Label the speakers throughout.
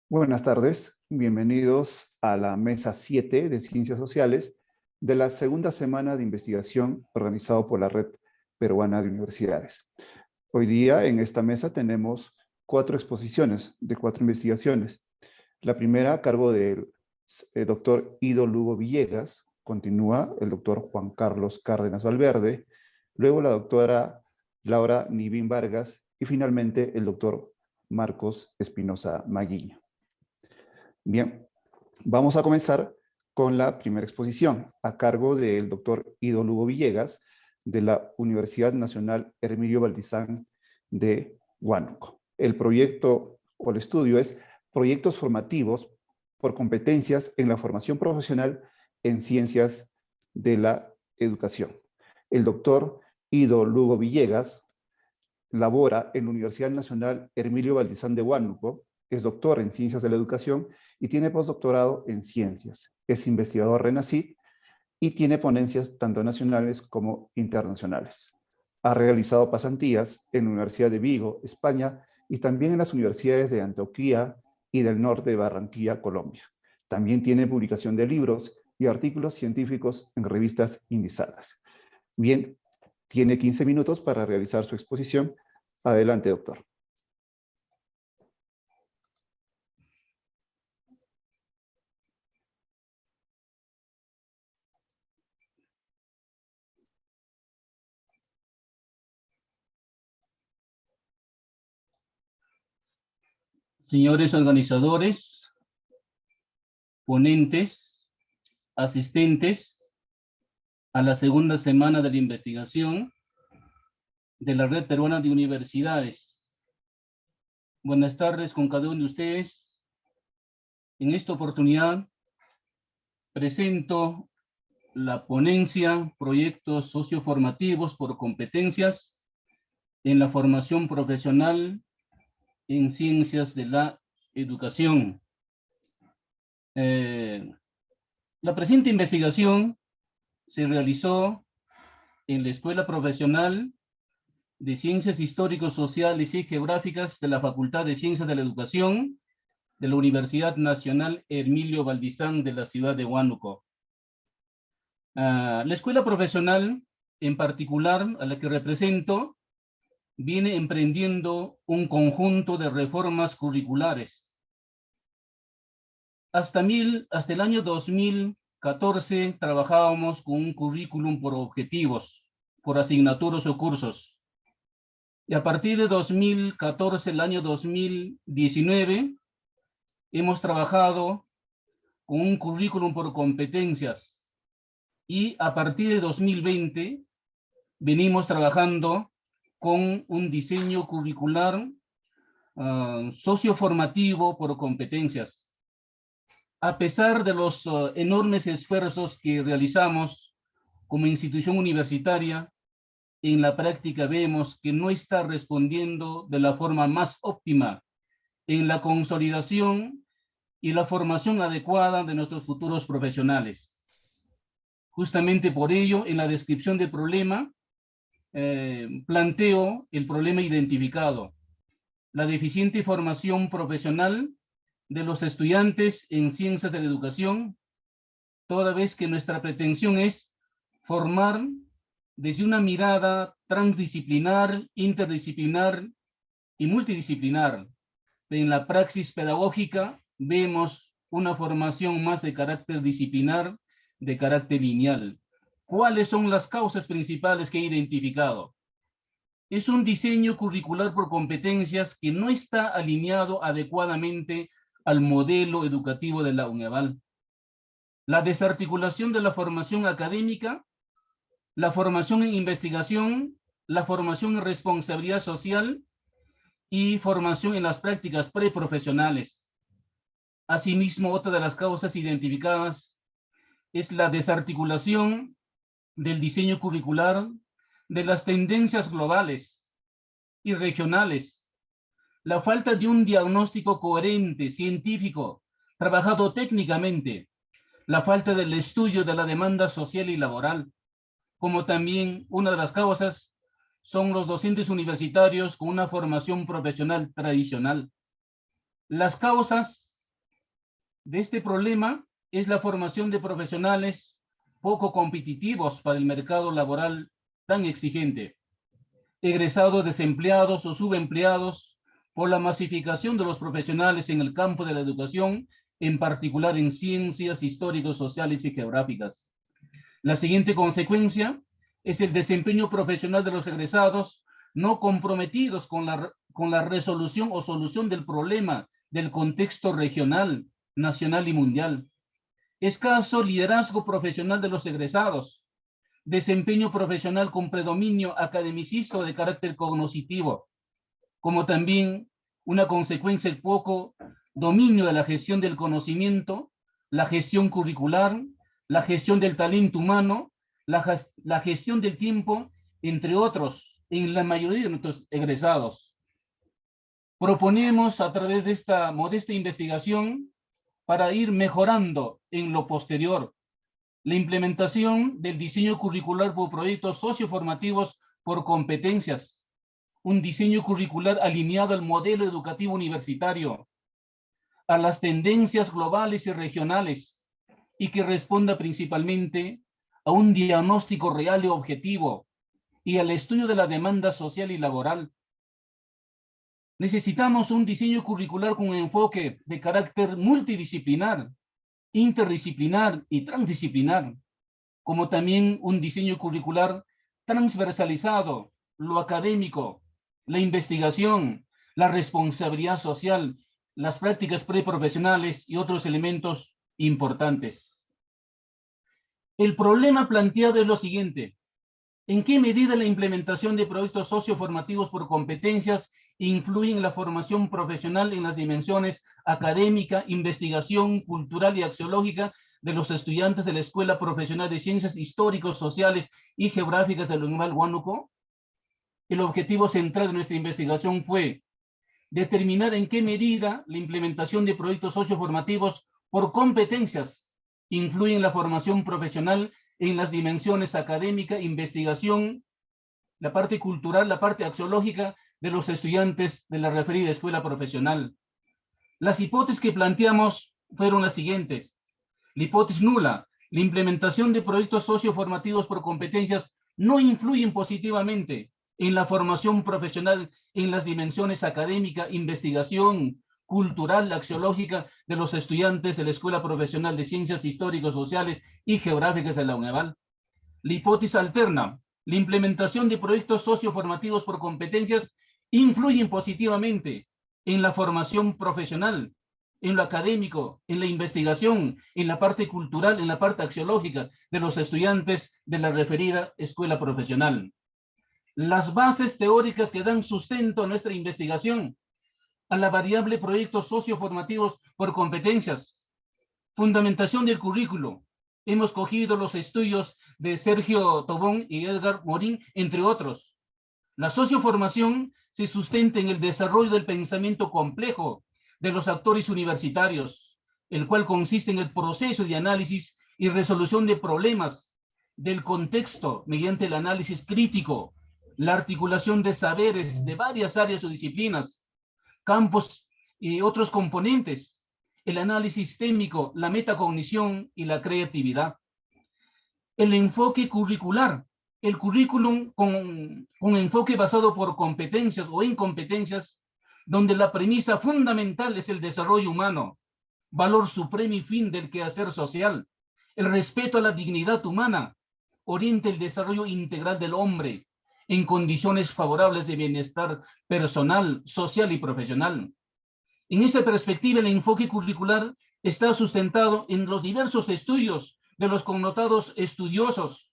Speaker 1: Buenas tardes, bienvenidos a la mesa 7 de Ciencias Sociales de la segunda semana de investigación organizado por la Red Peruana de Universidades. Hoy día en esta mesa tenemos 4 exposiciones de 4 investigaciones. La primera a cargo del doctor Ido Lugo Villegas, continúa el doctor Juan Carlos Cárdenas Valverde, luego la doctora Laura Nivín Vargas y finalmente el doctor Marcos Espinosa Maguiño. Bien, vamos a comenzar con la primera exposición a cargo del doctor Ido Lugo Villegas de la Universidad Nacional Hermilio Valdizán de Huánuco. El proyecto o el estudio es Proyectos formativos por competencias en la formación profesional en ciencias de la educación. El doctor Ido Lugo Villegas labora en la Universidad Nacional Hermilio Valdizán de Huánuco, es doctor en ciencias de la educación y tiene postdoctorado en ciencias. Es investigador RENACYT y tiene ponencias tanto nacionales como internacionales. Ha realizado pasantías en la Universidad de Vigo, España, y también en las universidades de Antioquia y del norte de Barranquilla, Colombia. También tiene publicación de libros y artículos científicos en revistas indizadas. Bien, tiene 15 minutos para realizar su exposición. Adelante, doctor.
Speaker 2: Señores organizadores, ponentes, asistentes a la segunda semana de la investigación de la Red Peruana de Universidades. Buenas tardes con cada uno de ustedes. En esta oportunidad presento la ponencia Proyectos Socioformativos por Competencias en la Formación Profesional en Ciencias de la Educación. La presente investigación se realizó en la Escuela Profesional de Ciencias Históricos, Sociales y Geográficas de la Facultad de Ciencias de la Educación de la Universidad Nacional Hermilio Valdizán de la ciudad de Huánuco. La Escuela Profesional, en particular, a la que represento, viene emprendiendo un conjunto de reformas curriculares. Hasta el año 2014 trabajábamos con un currículum por objetivos, por asignaturas o cursos. Y a partir de 2014, el año 2019, hemos trabajado con un currículum por competencias. Y a partir de 2020, venimos trabajando con un diseño curricular socioformativo por competencias. A pesar de los enormes esfuerzos que realizamos como institución universitaria, en la práctica vemos que no está respondiendo de la forma más óptima en la consolidación y la formación adecuada de nuestros futuros profesionales. Justamente por ello, en la descripción del problema, planteo el problema identificado: la deficiente formación profesional de los estudiantes en ciencias de la educación, toda vez que nuestra pretensión es formar desde una mirada transdisciplinar, interdisciplinar y multidisciplinar. En la praxis pedagógica vemos una formación más de carácter disciplinar, de carácter lineal. ¿Cuáles son las causas principales que he identificado? Es un diseño curricular por competencias que no está alineado adecuadamente al modelo educativo de la UNEVAL. La desarticulación de la formación académica, la formación en investigación, la formación en responsabilidad social y formación en las prácticas preprofesionales. Asimismo, otra de las causas identificadas es la desarticulación del diseño curricular de las tendencias globales y regionales, la falta de un diagnóstico coherente, científico, trabajado técnicamente, la falta del estudio de la demanda social y laboral, como también una de las causas son los docentes universitarios con una formación profesional tradicional. Las causas de este problema es la formación de profesionales poco competitivos para el mercado laboral tan exigente, egresados desempleados o subempleados por la masificación de los profesionales en el campo de la educación, en particular en ciencias históricos, sociales y geográficas. La siguiente consecuencia es el desempeño profesional de los egresados no comprometidos con la resolución o solución del problema del contexto regional, nacional y mundial. Escaso liderazgo profesional de los egresados, desempeño profesional con predominio academicista de carácter cognitivo, como también una consecuencia el poco dominio de la gestión del conocimiento, la gestión curricular, la gestión del talento humano, la gestión del tiempo, entre otros, en la mayoría de nuestros egresados. Proponemos a través de esta modesta investigación para ir mejorando en lo posterior la implementación del diseño curricular por proyectos socioformativos por competencias, un diseño curricular alineado al modelo educativo universitario, a las tendencias globales y regionales, y que responda principalmente a un diagnóstico real y objetivo y al estudio de la demanda social y laboral. Necesitamos un diseño curricular con un enfoque de carácter multidisciplinar, interdisciplinar y transdisciplinar, como también un diseño curricular transversalizado, lo académico, la investigación, la responsabilidad social, las prácticas preprofesionales y otros elementos importantes. El problema planteado es lo siguiente: ¿en qué medida la implementación de proyectos socioformativos por competencias influye en la formación profesional en las dimensiones académica, investigación, cultural y axiológica de los estudiantes de la Escuela Profesional de Ciencias Históricos, Sociales y Geográficas de la Universidad de Huánuco? El objetivo central de nuestra investigación fue determinar en qué medida la implementación de proyectos socioformativos por competencias influye en la formación profesional en las dimensiones académica, investigación, la parte cultural, la parte axiológica de los estudiantes de la referida escuela profesional. Las hipótesis que planteamos fueron las siguientes. La hipótesis nula: la implementación de proyectos socioformativos por competencias no influyen positivamente en la formación profesional en las dimensiones académica, investigación, cultural, axiológica de los estudiantes de la Escuela Profesional de Ciencias Históricos, Sociales y Geográficas de la UNEVAL. La hipótesis alterna: la implementación de proyectos socioformativos por competencias influyen positivamente en la formación profesional, en lo académico, en la investigación, en la parte cultural, en la parte axiológica de los estudiantes de la referida escuela profesional. Las bases teóricas que dan sustento a nuestra investigación: a la variable proyectos socioformativos por competencias. Fundamentación del currículo: hemos cogido los estudios de Sergio Tobón y Edgar Morin, entre otros. La socioformación se sustenta en el desarrollo del pensamiento complejo de los actores universitarios, el cual consiste en el proceso de análisis y resolución de problemas del contexto mediante el análisis crítico, la articulación de saberes de varias áreas o disciplinas, campos y otros componentes, el análisis sistémico, la metacognición y la creatividad. El enfoque curricular: el currículum con enfoque basado por competencias o incompetencias, donde la premisa fundamental es el desarrollo humano, valor supremo y fin del quehacer social, el respeto a la dignidad humana, orienta el desarrollo integral del hombre en condiciones favorables de bienestar personal, social y profesional. En esta perspectiva, el enfoque curricular está sustentado en los diversos estudios de los connotados estudiosos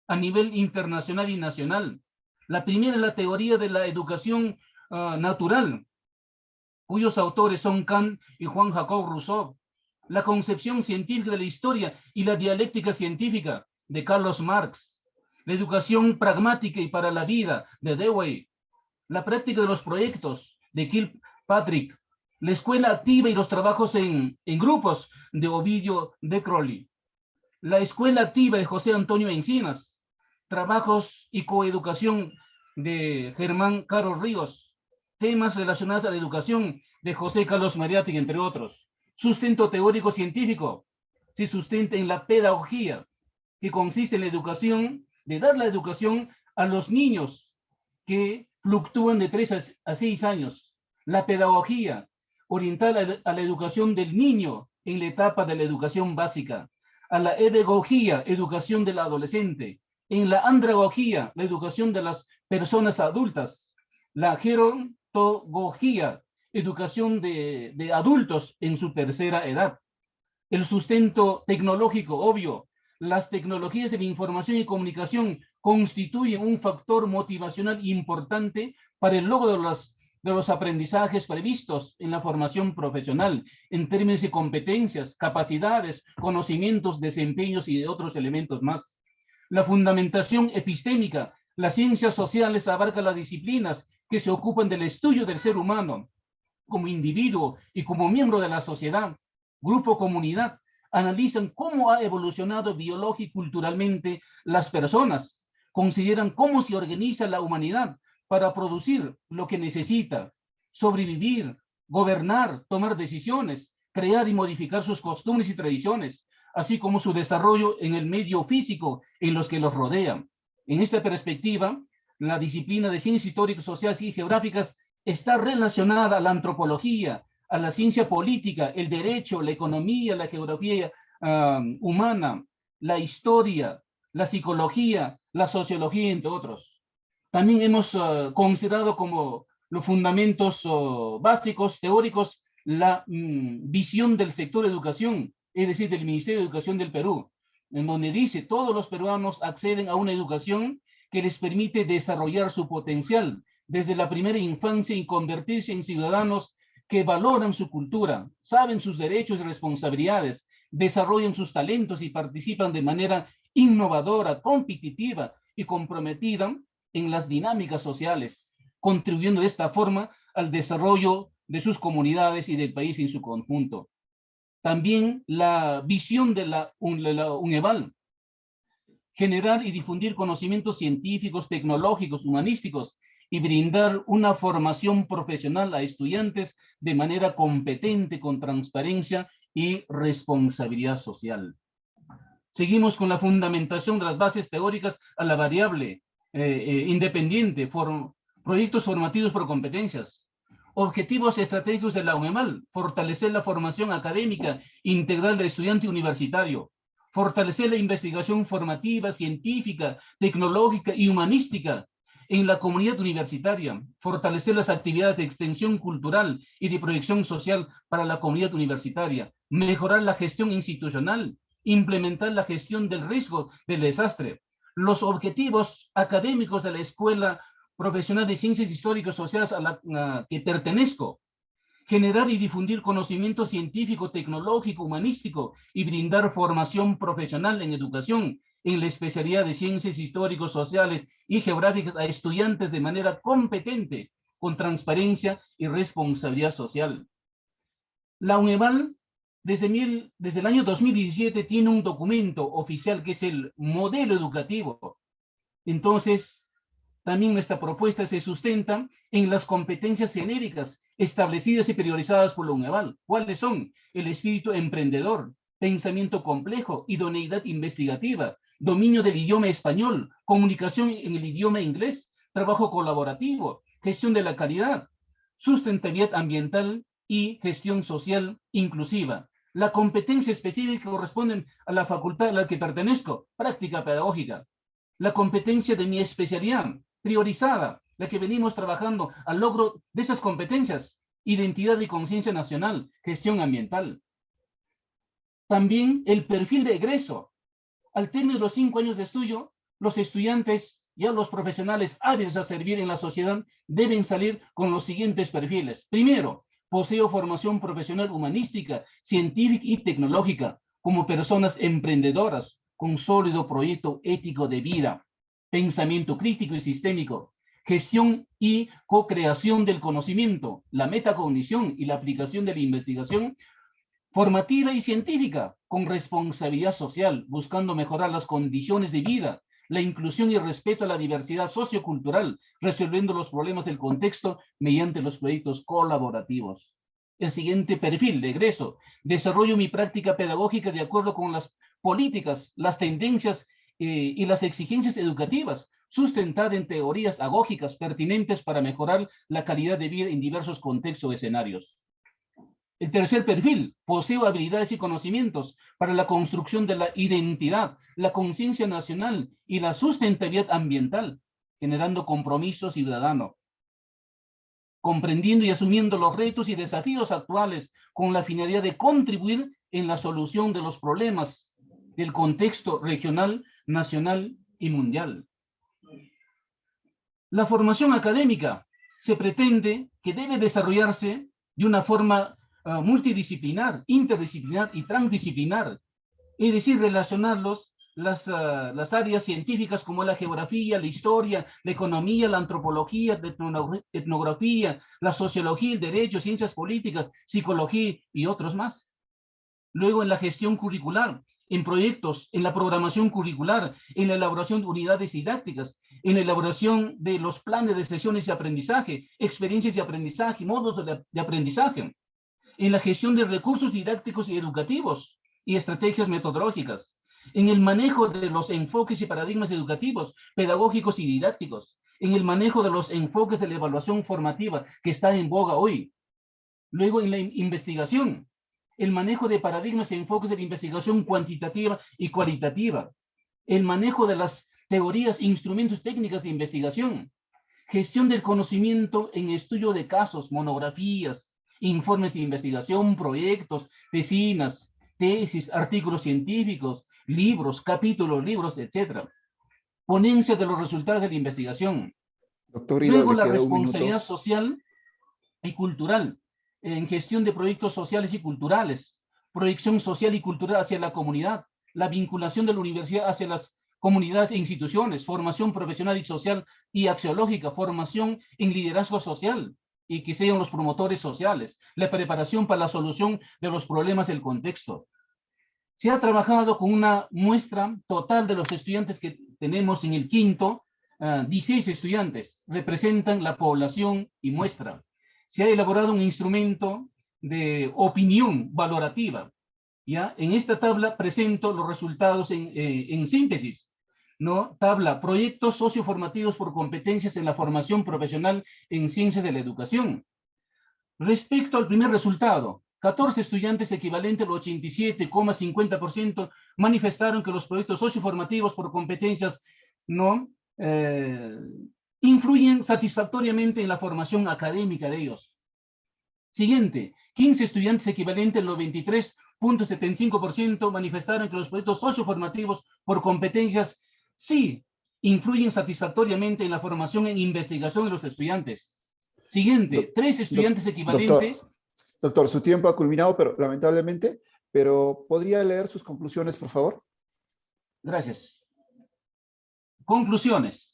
Speaker 2: a nivel internacional y nacional. La primera es la teoría de la educación natural, cuyos autores son Kant y Juan Jacob Rousseau. La concepción científica de la historia y la dialéctica científica, de Carlos Marx. La educación pragmática y para la vida, de Dewey. La práctica de los proyectos, de Kilpatrick. La escuela activa y los trabajos en grupos, de Ovidio de Crowley. La escuela activa, de José Antonio Encinas. Trabajos y coeducación, de Germán Carlos Ríos. Temas relacionados a la educación, de José Carlos Mariátegui, entre otros. Sustento teórico científico se sustenta en la pedagogía, que consiste en la educación, de dar la educación a los niños que fluctúan de 3 a 6 años. La pedagogía orientada a la educación del niño en la etapa de la educación básica. A la edagogía, educación del adolescente. En la andragogía, la educación de las personas adultas. La gerontología, educación de adultos en su tercera edad. El sustento tecnológico, obvio. Las tecnologías de la información y comunicación constituyen un factor motivacional importante para el logro de los aprendizajes previstos en la formación profesional, en términos de competencias, capacidades, conocimientos, desempeños y de otros elementos más. La fundamentación epistémica. Las ciencias sociales abarcan las disciplinas que se ocupan del estudio del ser humano como individuo y como miembro de la sociedad, grupo, comunidad, analizan cómo ha evolucionado biológica y culturalmente las personas, consideran cómo se organiza la humanidad para producir lo que necesita, sobrevivir, gobernar, tomar decisiones, crear y modificar sus costumbres y tradiciones, así como su desarrollo en el medio físico en los que los rodea. En esta perspectiva, la disciplina de ciencias históricas, sociales y geográficas está relacionada a la antropología, a la ciencia política, el derecho, la economía, la geografía humana, la historia, la psicología, la sociología, entre otros. También hemos considerado como los fundamentos básicos, teóricos, la visión del sector educación, es decir, del Ministerio de Educación del Perú, en donde dice todos los peruanos acceden a una educación que les permite desarrollar su potencial desde la primera infancia y convertirse en ciudadanos que valoran su cultura, saben sus derechos y responsabilidades, desarrollan sus talentos y participan de manera innovadora, competitiva y comprometida en las dinámicas sociales, contribuyendo de esta forma al desarrollo de sus comunidades y del país en su conjunto. También la visión de la UNEVAL, generar y difundir conocimientos científicos, tecnológicos, humanísticos y brindar una formación profesional a estudiantes de manera competente, con transparencia y responsabilidad social. Seguimos con la fundamentación de las bases teóricas a la variable independiente, proyectos formativos por competencias. Objetivos estratégicos de la UNEMAL: fortalecer la formación académica integral del estudiante universitario, fortalecer la investigación formativa, científica, tecnológica y humanística en la comunidad universitaria, fortalecer las actividades de extensión cultural y de proyección social para la comunidad universitaria, mejorar la gestión institucional, implementar la gestión del riesgo del desastre. Los objetivos académicos de la Escuela Profesional de Ciencias Históricas Sociales a la que pertenezco: generar y difundir conocimiento científico, tecnológico, humanístico y brindar formación profesional en educación en la especialidad de ciencias históricos, sociales y geográficas a estudiantes de manera competente, con transparencia y responsabilidad social. La UNEVAL, desde el año 2017, tiene un documento oficial que es el modelo educativo. Entonces, también nuestra propuesta se sustenta en las competencias genéricas establecidas y priorizadas por la UNEVAL. ¿Cuáles son? El espíritu emprendedor, pensamiento complejo, idoneidad investigativa, dominio del idioma español, comunicación en el idioma inglés, trabajo colaborativo, gestión de la calidad, sustentabilidad ambiental y gestión social inclusiva. La competencia específica corresponde a la facultad a la que pertenezco: práctica pedagógica. La competencia de mi especialidad priorizada, la que venimos trabajando al logro de esas competencias: identidad y conciencia nacional, gestión ambiental. También el perfil de egreso. Al término de los 5 años de estudio, los estudiantes, ya los profesionales hábiles a servir en la sociedad, deben salir con los siguientes perfiles. Primero, poseo formación profesional humanística, científica y tecnológica, como personas emprendedoras, con sólido proyecto ético de vida, pensamiento crítico y sistémico, gestión y co-creación del conocimiento, la metacognición y la aplicación de la investigación formativa y científica, con responsabilidad social, buscando mejorar las condiciones de vida, la inclusión y respeto a la diversidad sociocultural, resolviendo los problemas del contexto mediante los proyectos colaborativos. el siguiente perfil de egreso. Desarrollo mi práctica pedagógica de acuerdo con las políticas, las tendencias y las exigencias educativas, sustentada en teorías agógicas pertinentes para mejorar la calidad de vida en diversos contextos o escenarios. El tercer perfil, poseo habilidades y conocimientos para la construcción de la identidad, la conciencia nacional y la sustentabilidad ambiental, generando compromiso ciudadano, comprendiendo y asumiendo los retos y desafíos actuales con la finalidad de contribuir en la solución de los problemas del contexto regional, nacional y mundial. La formación académica se pretende que debe desarrollarse de una forma multidisciplinar, interdisciplinar y transdisciplinar, es decir, relacionarlos las áreas científicas como la geografía, la historia, la economía, la antropología, la etnografía, la sociología, el derecho, ciencias políticas, psicología y otros más. Luego en la gestión curricular, en proyectos, en la programación curricular, en la elaboración de unidades didácticas, en la elaboración de los planes de sesiones de aprendizaje, experiencias de aprendizaje, modos de aprendizaje, en la gestión de recursos didácticos y educativos y estrategias metodológicas, en el manejo de los enfoques y paradigmas educativos, pedagógicos y didácticos, en el manejo de los enfoques de la evaluación formativa que está en boga hoy. Luego en la investigación, el manejo de paradigmas y enfoques de la investigación cuantitativa y cualitativa, el manejo de las teorías e instrumentos técnicas de investigación, gestión del conocimiento en estudio de casos, monografías, informes de investigación, proyectos, tesinas, tesis, artículos científicos, libros, capítulos, libros, etc. Ponencia de los resultados de la investigación.
Speaker 1: Doctor Ido,
Speaker 2: Luego
Speaker 1: le
Speaker 2: la
Speaker 1: queda un
Speaker 2: responsabilidad
Speaker 1: minuto.
Speaker 2: social y cultural en gestión de proyectos sociales y culturales, proyección social y cultural hacia la comunidad, la vinculación de la universidad hacia las comunidades e instituciones, formación profesional y social y axiológica, formación en liderazgo social y que sean los promotores sociales, la preparación para la solución de los problemas del contexto. Se ha trabajado con una muestra total de los estudiantes que tenemos en el quinto, 16 estudiantes representan la población y muestra. Se ha elaborado un instrumento de opinión valorativa. ¿Ya? En esta tabla presento los resultados en síntesis, ¿no? Tabla, proyectos socioformativos por competencias en la formación profesional en ciencias de la educación. Respecto al primer resultado, 14 estudiantes equivalente al 87,50% manifestaron que los proyectos socioformativos por competencias no influyen satisfactoriamente en la formación académica de ellos. Siguiente, 15 estudiantes equivalente al 93,75% manifestaron que los proyectos socioformativos por competencias sí influyen satisfactoriamente en la formación en investigación de los estudiantes. Siguiente, 3 estudiantes equivalentes.
Speaker 1: Doctor, su tiempo ha culminado, pero lamentablemente, pero ¿podría leer sus conclusiones, por favor?
Speaker 2: Gracias. Conclusiones.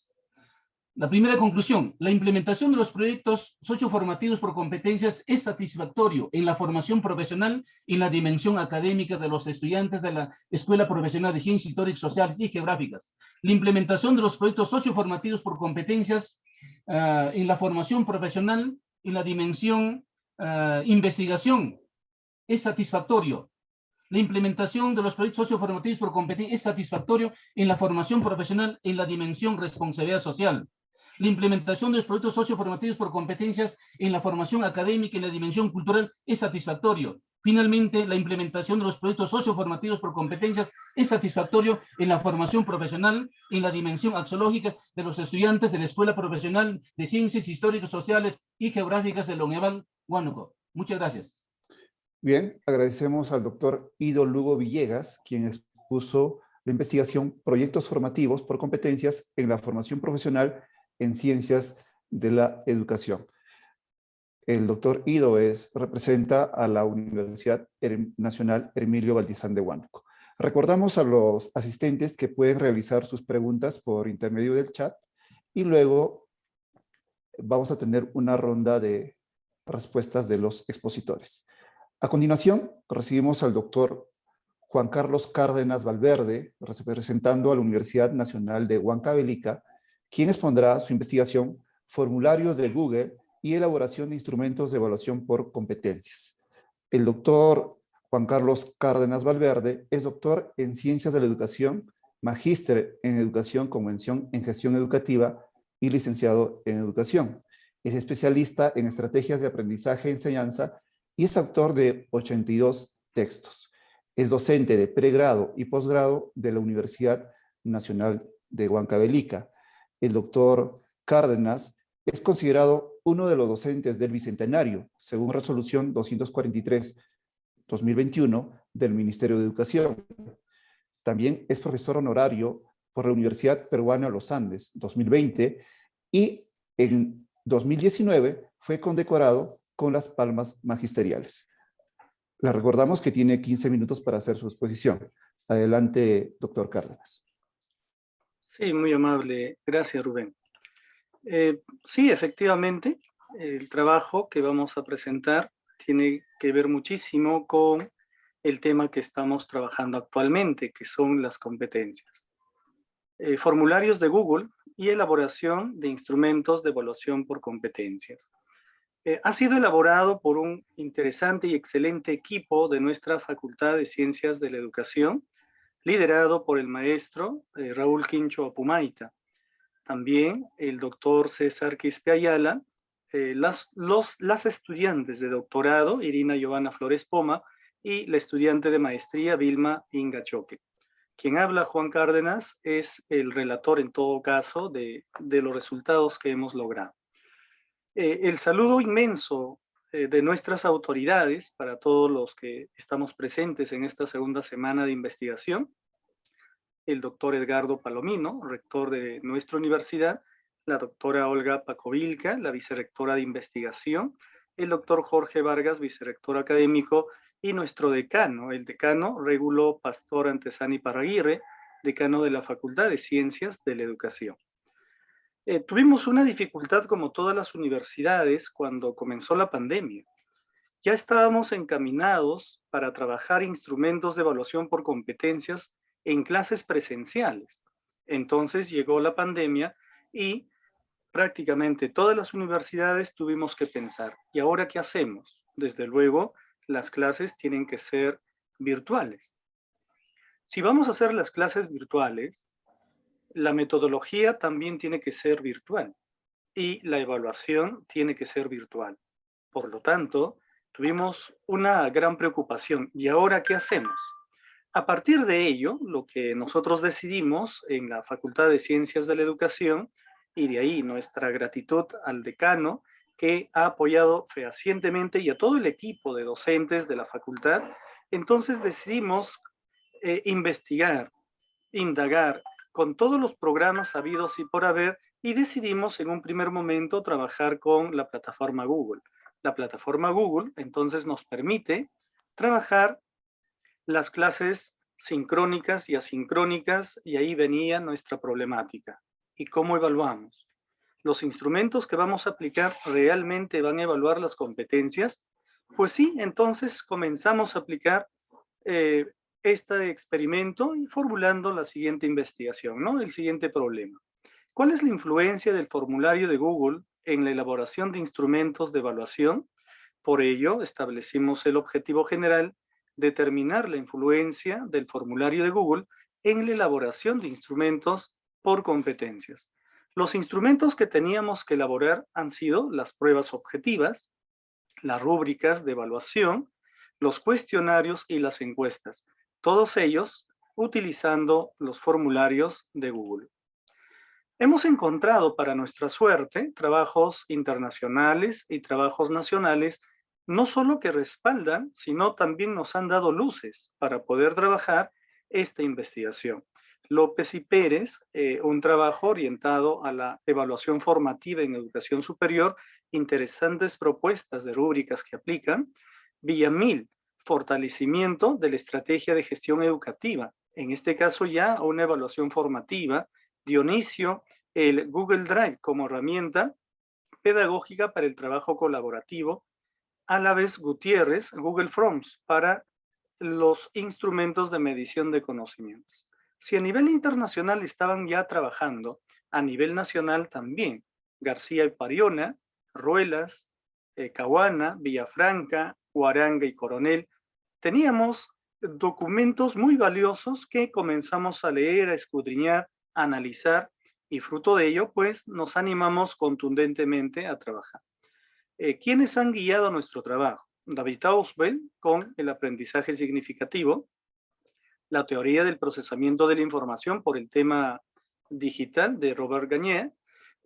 Speaker 2: La primera conclusión, la implementación de los proyectos socioformativos por competencias es satisfactorio en la formación profesional y en la dimensión académica de los estudiantes de la Escuela Profesional de Ciencias Históricas, Sociales y Geográficas. La implementación de los proyectos socioformativos por competencias en la formación profesional y en la dimensión investigación es satisfactorio. La implementación de los proyectos socioformativos por competencia es satisfactorio en la formación profesional en la dimensión responsabilidad social. La implementación de los proyectos socioformativos por competencias en la formación académica y en la dimensión cultural es satisfactorio. Finalmente, la implementación de los proyectos socioformativos por competencias es satisfactorio en la formación profesional en la dimensión axiológica de los estudiantes de la Escuela Profesional de Ciencias Históricas, Sociales y Geográficas de la UNEVAL, Huánuco. Muchas gracias.
Speaker 1: Bien, agradecemos al doctor Ido Lugo Villegas, quien expuso la investigación Proyectos formativos por competencias en la formación profesional en ciencias de la educación. El doctor Ido representa a la Universidad Nacional Hermilio Valdizán de Huánuco. Recordamos a los asistentes que pueden realizar sus preguntas por intermedio del chat y luego vamos a tener una ronda de respuestas de los expositores. A continuación, recibimos al doctor Juan Carlos Cárdenas Valverde, representando a la Universidad Nacional de Huancavelica, quien expondrá su investigación Formularios de Google y elaboración de instrumentos de evaluación por competencias. El doctor Juan Carlos Cárdenas Valverde es doctor en Ciencias de la Educación, magíster en Educación con mención en Gestión Educativa y licenciado en Educación. Es especialista en estrategias de aprendizaje y enseñanza y es autor de 82 textos. Es docente de pregrado y posgrado de la Universidad Nacional de Huancavelica. El doctor Cárdenas es considerado uno de los docentes del Bicentenario, según resolución 243/2021 del Ministerio de Educación. También es profesor honorario por la Universidad Peruana de los Andes, 2020, y en 2019 fue condecorado con las palmas magisteriales. Le recordamos que tiene 15 minutos para hacer su exposición. Adelante, doctor Cárdenas.
Speaker 3: Sí, muy amable. Gracias, Rubén. Sí, efectivamente, el trabajo que vamos a presentar tiene que ver muchísimo con el tema que estamos trabajando actualmente, que son las competencias. Formularios de Google y elaboración de instrumentos de evaluación por competencias. Ha sido elaborado por un interesante y excelente equipo de nuestra Facultad de Ciencias de la Educación, liderado por el maestro Raúl Quincho Apumaita. También el doctor César Quispe Ayala, las estudiantes de doctorado, Irina Giovanna Flores Poma, y la estudiante de maestría, Vilma Inga Choque. Quien habla, Juan Cárdenas, es el relator en todo caso de los resultados que hemos logrado. El saludo inmenso de nuestras autoridades para todos los que estamos presentes en esta segunda semana de investigación. El doctor Edgardo Palomino, rector de nuestra universidad, la doctora Olga Pacovilca, la vicerrectora de investigación, el doctor Jorge Vargas, vicerrector académico, y nuestro decano, el decano Régulo Pastor Antesani Parraguirre, decano de la Facultad de Ciencias de la Educación. Tuvimos una dificultad como todas las universidades cuando comenzó la pandemia. Ya estábamos encaminados para trabajar instrumentos de evaluación por competencias en clases presenciales. Entonces llegó la pandemia y prácticamente todas las universidades tuvimos que pensar, ¿y ahora qué hacemos? Desde luego, las clases tienen que ser virtuales. Si vamos a hacer las clases virtuales, la metodología también tiene que ser virtual y la evaluación tiene que ser virtual. Por lo tanto, tuvimos una gran preocupación. ¿Y ahora qué hacemos? A partir de ello, lo que nosotros decidimos en la Facultad de Ciencias de la Educación, y de ahí nuestra gratitud al decano, que ha apoyado fehacientemente y a todo el equipo de docentes de la facultad, entonces decidimos investigar, indagar con todos los programas habidos y por haber, y decidimos en un primer momento trabajar con la plataforma Google. La plataforma Google entonces nos permite trabajar las clases sincrónicas y asincrónicas, y ahí venía nuestra problemática. ¿Y cómo evaluamos? ¿Los instrumentos que vamos a aplicar realmente van a evaluar las competencias? Pues sí, entonces comenzamos a aplicar este experimento y formulando la siguiente investigación, ¿no? El siguiente problema. ¿Cuál es la influencia del formulario de Google en la elaboración de instrumentos de evaluación? Por ello, establecimos el objetivo general: determinar la influencia del formulario de Google en la elaboración de instrumentos por competencias. Los instrumentos que teníamos que elaborar han sido las pruebas objetivas, las rúbricas de evaluación, los cuestionarios y las encuestas, todos ellos utilizando los formularios de Google. Hemos encontrado, para nuestra suerte, trabajos internacionales y trabajos nacionales, no solo que respaldan, sino también nos han dado luces para poder trabajar esta investigación. López y Pérez, un trabajo orientado a la evaluación formativa en educación superior, interesantes propuestas de rúbricas que aplican. Villamil, fortalecimiento de la estrategia de gestión educativa, en este caso ya una evaluación formativa. Dionisio, el Google Drive como herramienta pedagógica para el trabajo colaborativo. Álvarez Gutiérrez, Google Forms para los instrumentos de medición de conocimientos. Si a nivel internacional estaban ya trabajando, a nivel nacional también. García y Pariona, Ruelas, Cahuana, Villafranca, Huaranga y Coronel, teníamos documentos muy valiosos que comenzamos a leer, a escudriñar, a analizar, y fruto de ello, pues, nos animamos contundentemente a trabajar. ¿Quiénes han guiado nuestro trabajo? David Ausubel, con el aprendizaje significativo, la teoría del procesamiento de la información por el tema digital de Robert Gagné,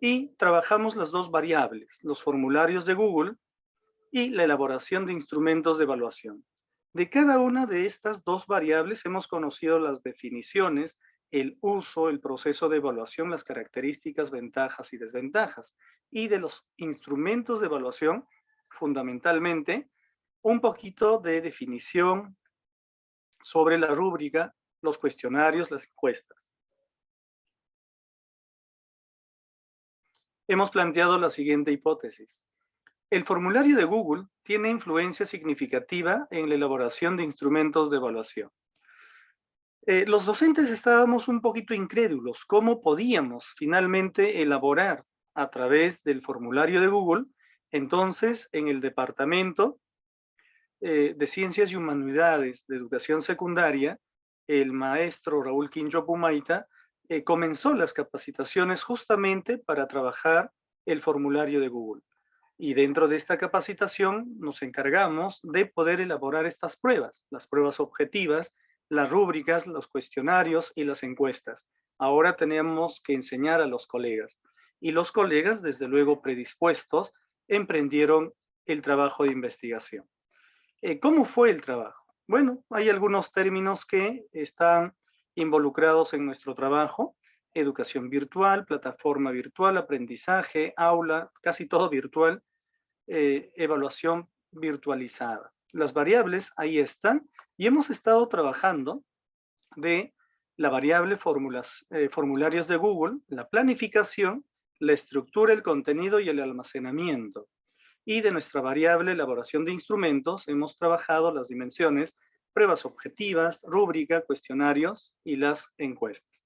Speaker 3: y trabajamos las dos variables, los formularios de Google y la elaboración de instrumentos de evaluación. De cada una de estas dos variables hemos conocido las definiciones, el uso, el proceso de evaluación, las características, ventajas y desventajas. Y de los instrumentos de evaluación, fundamentalmente, un poquito de definición sobre la rúbrica, los cuestionarios, las encuestas. Hemos planteado la siguiente hipótesis. El formulario de Google tiene influencia significativa en la elaboración de instrumentos de evaluación. Los docentes estábamos un poquito incrédulos. ¿Cómo podíamos finalmente elaborar a través del formulario de Google? Entonces, en el departamento de Ciencias y Humanidades de Educación Secundaria, el maestro Raúl Quincho Pumaita comenzó las capacitaciones justamente para trabajar el formulario de Google. Y dentro de esta capacitación nos encargamos de poder elaborar estas pruebas, las pruebas objetivas, las rúbricas, los cuestionarios y las encuestas. Ahora tenemos que enseñar a los colegas. Y los colegas, desde luego predispuestos, emprendieron el trabajo de investigación. ¿Cómo fue el trabajo? Bueno, hay algunos términos que están involucrados en nuestro trabajo: educación virtual, plataforma virtual, aprendizaje, aula, casi todo virtual, evaluación virtualizada. Las variables ahí están y hemos estado trabajando de la variable formularios de Google, la planificación, la estructura, el contenido y el almacenamiento. Y de nuestra variable elaboración de instrumentos hemos trabajado las dimensiones, pruebas objetivas, rúbrica, cuestionarios y las encuestas.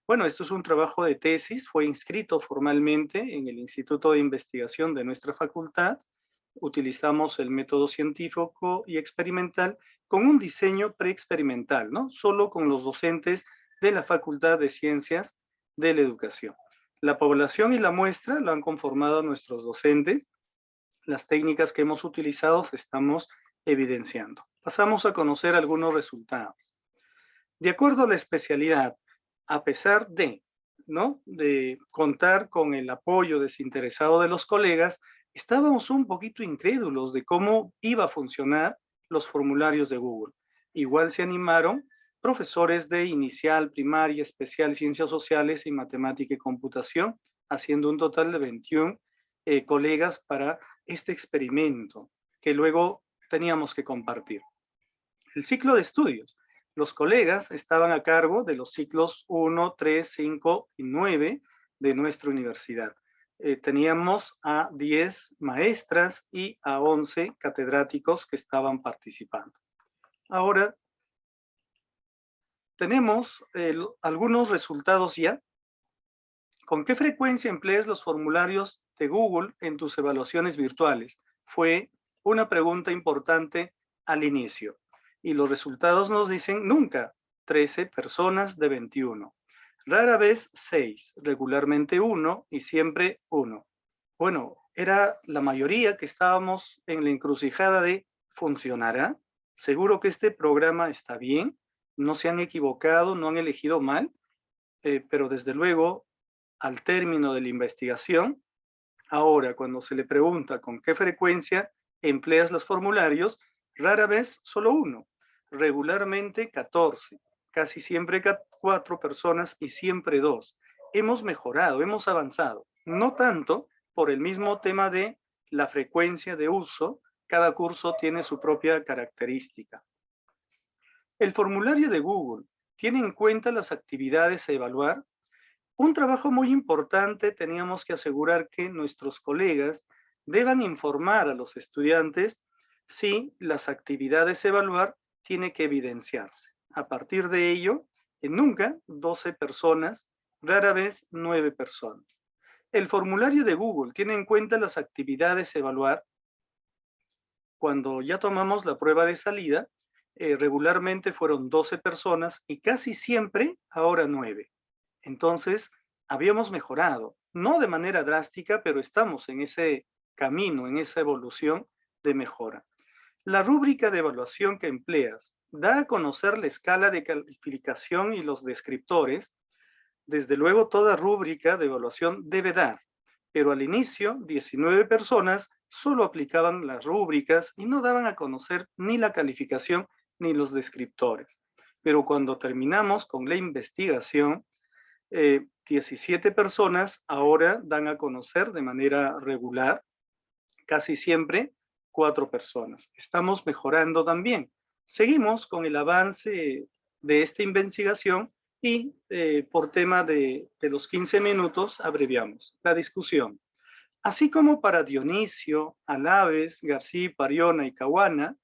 Speaker 3: Bueno, esto es un trabajo de tesis, fue inscrito formalmente en el Instituto de Investigación de nuestra facultad. Utilizamos el método científico y experimental con un diseño preexperimental, ¿no? Solo con los docentes de la Facultad de Ciencias de la Educación. La población y la muestra la han conformado nuestros docentes. Las técnicas que hemos utilizado estamos evidenciando. Pasamos a conocer algunos resultados. De acuerdo a la especialidad, a pesar de contar con el apoyo desinteresado de los colegas, estábamos un poquito incrédulos de cómo iba a funcionar los formularios de Google. Igual se animaron profesores de inicial, primaria, especial, ciencias sociales y matemática y computación, haciendo un total de 21 colegas para este experimento que luego teníamos que compartir. El ciclo de estudios. Los colegas estaban a cargo de los ciclos 1, 3, 5 y 9 de nuestra universidad. Teníamos a 10 maestras y a 11 catedráticos que estaban participando. Ahora tenemos algunos resultados ya. ¿Con qué frecuencia empleas los formularios de Google en tus evaluaciones virtuales? Fue una pregunta importante al inicio. Y los resultados nos dicen nunca, 13 personas de 21. Rara vez 6, regularmente 1 y siempre 1. Bueno, era la mayoría que estábamos en la encrucijada de ¿funcionará? ¿Seguro que este programa está bien? ¿No se han equivocado? ¿No han elegido mal? Pero desde luego, al término de la investigación, ahora cuando se le pregunta con qué frecuencia empleas los formularios, rara vez solo 1, regularmente 14, casi siempre 4 personas y siempre 2. Hemos mejorado, hemos avanzado, no tanto por el mismo tema de la frecuencia de uso. Cada curso tiene su propia característica. El formulario de Google tiene en cuenta las actividades a evaluar. Un trabajo muy importante, teníamos que asegurar que nuestros colegas deban informar a los estudiantes si las actividades a evaluar tienen que evidenciarse. A partir de ello, nunca 12 personas, rara vez 9 personas. el formulario de Google tiene en cuenta las actividades a evaluar. Cuando ya tomamos la prueba de salida, regularmente fueron 12 personas y casi siempre ahora 9. Entonces, habíamos mejorado, no de manera drástica, pero estamos en ese camino, en esa evolución de mejora. La rúbrica de evaluación que empleas da a conocer la escala de calificación y los descriptores. Desde luego, toda rúbrica de evaluación debe dar, pero al inicio, 19 personas solo aplicaban las rúbricas y no daban a conocer ni la calificación ni los descriptores. Pero cuando terminamos con la investigación, 17 personas ahora dan a conocer de manera regular, casi siempre 4 personas. Estamos mejorando también. Seguimos con el avance de esta investigación y por tema de los 15 minutos abreviamos la discusión. Así como para Dionisio, Alaves, García, Pariona y Cahuana,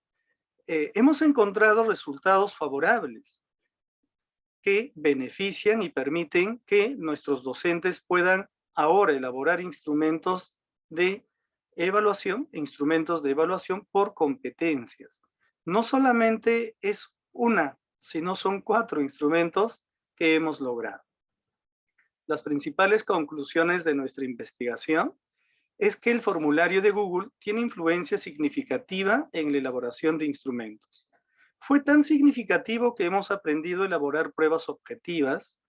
Speaker 3: hemos encontrado resultados favorables que benefician y permiten que nuestros docentes puedan ahora elaborar instrumentos de evaluación por competencias. No solamente es una, sino son 4 instrumentos que hemos logrado. Las principales conclusiones de nuestra investigación es que el formulario de Google tiene influencia significativa en la elaboración de instrumentos. Fue tan significativo que hemos aprendido a elaborar pruebas objetivas,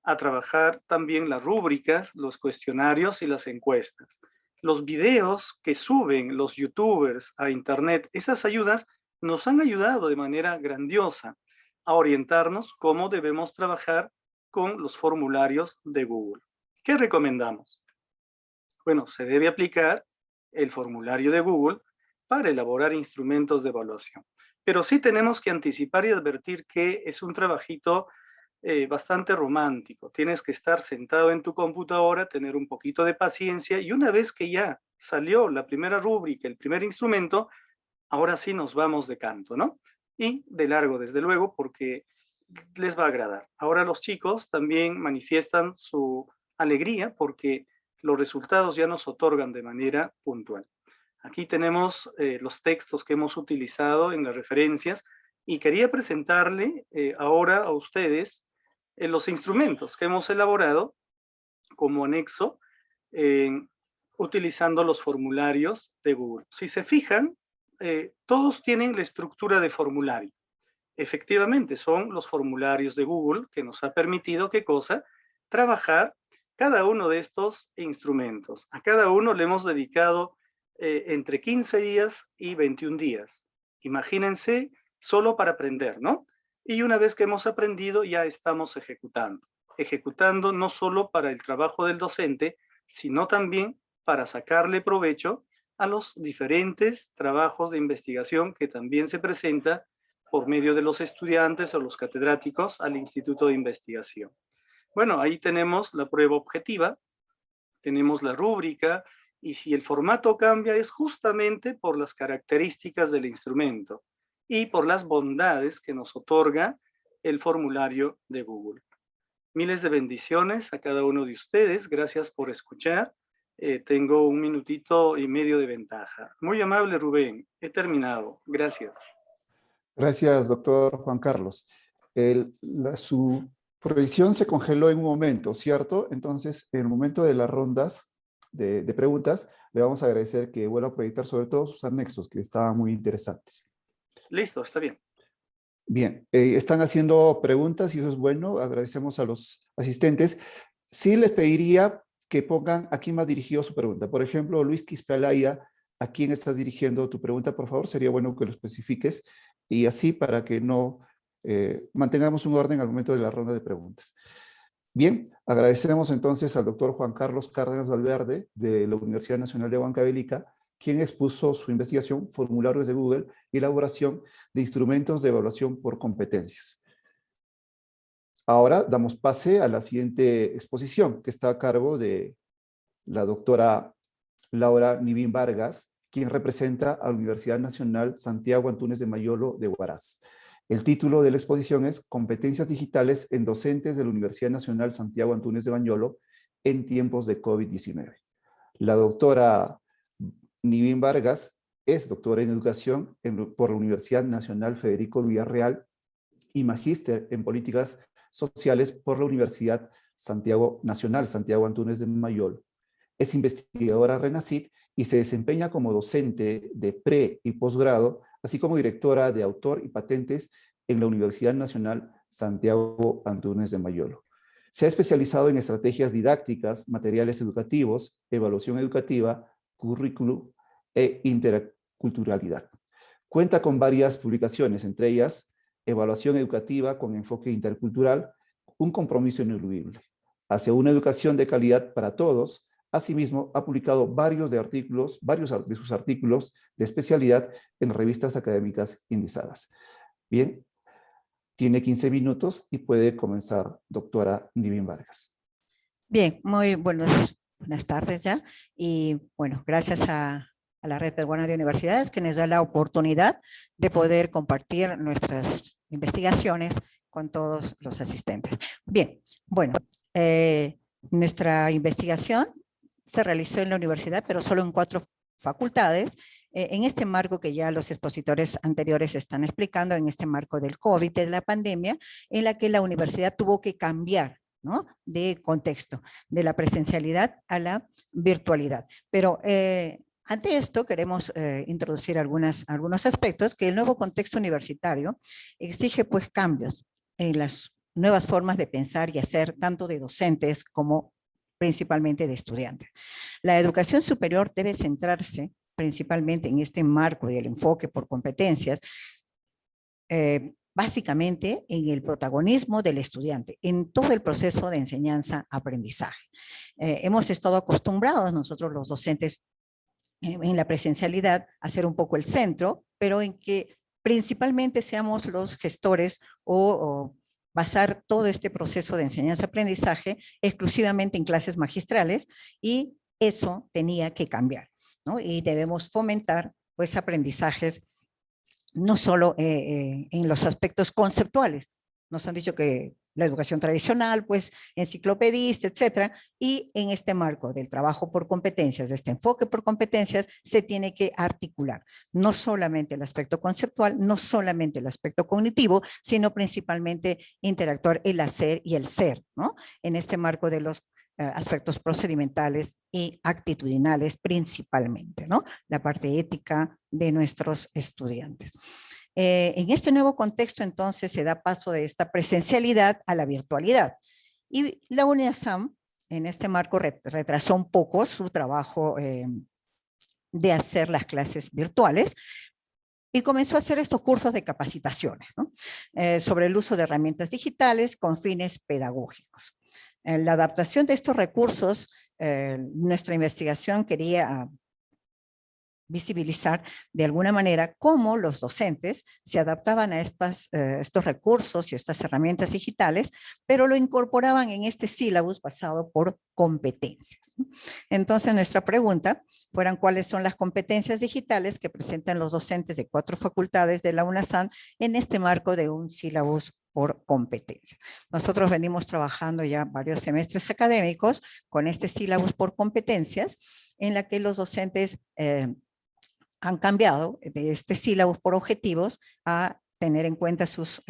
Speaker 3: a trabajar también las rúbricas, los cuestionarios y las encuestas. Los videos que suben los youtubers a internet, esas ayudas nos han ayudado de manera grandiosa a orientarnos cómo debemos trabajar con los formularios de Google. ¿Qué recomendamos? Bueno, se debe aplicar el formulario de Google para elaborar instrumentos de evaluación. Pero sí tenemos que anticipar y advertir que es un trabajito bastante romántico. Tienes que estar sentado en tu computadora, tener un poquito de paciencia y una vez que ya salió la primera rúbrica, el primer instrumento, ahora sí nos vamos de canto, ¿no? Y de largo, desde luego, porque les va a agradar. Ahora los chicos también manifiestan su alegría porque los resultados ya nos otorgan de manera puntual. Aquí tenemos los textos que hemos utilizado en las referencias y quería presentarle ahora a ustedes los instrumentos que hemos elaborado como anexo utilizando los formularios de Google. Si se fijan, todos tienen la estructura de formulario. Efectivamente, son los formularios de Google que nos ha permitido, ¿qué cosa? Trabajar cada uno de estos instrumentos. A cada uno le hemos dedicado entre 15 días y 21 días. Imagínense, solo para aprender, ¿no? Y una vez que hemos aprendido, ya estamos ejecutando. Ejecutando no solo para el trabajo del docente, sino también para sacarle provecho a los diferentes trabajos de investigación que también se presenta por medio de los estudiantes o los catedráticos al Instituto de Investigación. Bueno, ahí tenemos la prueba objetiva, tenemos la rúbrica, y si el formato cambia es justamente por las características del instrumento y por las bondades que nos otorga el formulario de Google. Miles de bendiciones a cada uno de ustedes. Gracias por escuchar. Tengo 1 minutito y medio de ventaja. Muy amable, Rubén. He terminado. Gracias.
Speaker 1: Gracias, doctor Juan Carlos. Su proyección se congeló en un momento, ¿cierto? Entonces, en el momento de las rondas de preguntas, le vamos a agradecer que vuelva a proyectar sobre todo sus anexos, que estaban muy interesantes.
Speaker 3: Listo, está bien.
Speaker 1: Bien, están haciendo preguntas y eso es bueno. Agradecemos a los asistentes. Sí les pediría que pongan a quién va dirigido su pregunta. Por ejemplo, Luis Quispalaya, ¿a quién estás dirigiendo tu pregunta? Por favor, sería bueno que lo especifiques y así para que no mantengamos un orden al momento de la ronda de preguntas. Bien, agradecemos entonces al doctor Juan Carlos Cárdenas Valverde de la Universidad Nacional de Huancavelica, quien expuso su investigación, formularios de Google y elaboración de instrumentos de evaluación por competencias. Ahora damos pase a la siguiente exposición, que está a cargo de la doctora Laura Nivín Vargas, quien representa a la Universidad Nacional Santiago Antúnez de Mayolo de Huaraz. El título de la exposición es Competencias digitales en docentes de la Universidad Nacional Santiago Antúnez de Mayolo en tiempos de COVID-19. La doctora Nivín Vargas es doctora en educación por la Universidad Nacional Federico Villarreal y magíster en políticas sociales por la Universidad Nacional Santiago Antúnez de Mayolo. Es investigadora RENACYT y se desempeña como docente de pre y posgrado, así como directora de autor y patentes en la Universidad Nacional Santiago Antúnez de Mayolo. Se ha especializado en estrategias didácticas, materiales educativos, evaluación educativa, currículum e interculturalidad. Cuenta con varias publicaciones, entre ellas Evaluación educativa con enfoque intercultural, un compromiso ineludible hacia una educación de calidad para todos. Asimismo, ha publicado varios de sus artículos de especialidad en revistas académicas indizadas. Bien, tiene 15 minutos y puede comenzar, doctora Nivín Vargas.
Speaker 4: Bien, muy buenas tardes ya. Y bueno, gracias a la Red Peruana de Universidades que nos da la oportunidad de poder compartir nuestras investigaciones con todos los asistentes. Bien, bueno, nuestra investigación se realizó en la universidad, pero solo en 4 facultades, en este marco que ya los expositores anteriores están explicando, en este marco del COVID, de la pandemia, en la que la universidad tuvo que cambiar, ¿no?, de contexto, de la presencialidad a la virtualidad. Pero ante esto queremos introducir algunos aspectos que el nuevo contexto universitario exige pues cambios en las nuevas formas de pensar y hacer tanto de docentes como principalmente de estudiantes. La educación superior debe centrarse principalmente en este marco del enfoque por competencias, básicamente en el protagonismo del estudiante, en todo el proceso de enseñanza-aprendizaje. Hemos estado acostumbrados nosotros los docentes en la presencialidad a ser un poco el centro, pero en que principalmente seamos los gestores o basar todo este proceso de enseñanza-aprendizaje exclusivamente en clases magistrales, y eso tenía que cambiar, ¿no? Y debemos fomentar pues aprendizajes no solo en los aspectos conceptuales. Nos han dicho que la educación tradicional, pues enciclopedista, etcétera, y en este marco del trabajo por competencias, de este enfoque por competencias, se tiene que articular no solamente el aspecto conceptual, no solamente el aspecto cognitivo, sino principalmente interactuar el hacer y el ser, ¿no?, en este marco de los aspectos procedimentales y actitudinales principalmente, ¿no?, la parte ética de nuestros estudiantes. En este nuevo contexto, entonces, se da paso de esta presencialidad a la virtualidad. Y la UNIASAM, en este marco, retrasó un poco su trabajo de hacer las clases virtuales y comenzó a hacer estos cursos de capacitaciones, ¿no?, sobre el uso de herramientas digitales con fines pedagógicos. La adaptación de estos recursos, nuestra investigación quería visibilizar de alguna manera cómo los docentes se adaptaban a estos recursos y estas herramientas digitales, pero lo incorporaban en este sílabus basado por competencias. Entonces, nuestra pregunta fueron cuáles son las competencias digitales que presentan los docentes de 4 facultades de la UNASAM en este marco de un sílabus por competencia. Nosotros venimos trabajando ya varios semestres académicos con este sílabus por competencias, en la que los docentes han cambiado de este sílabus por objetivos a tener en cuenta sus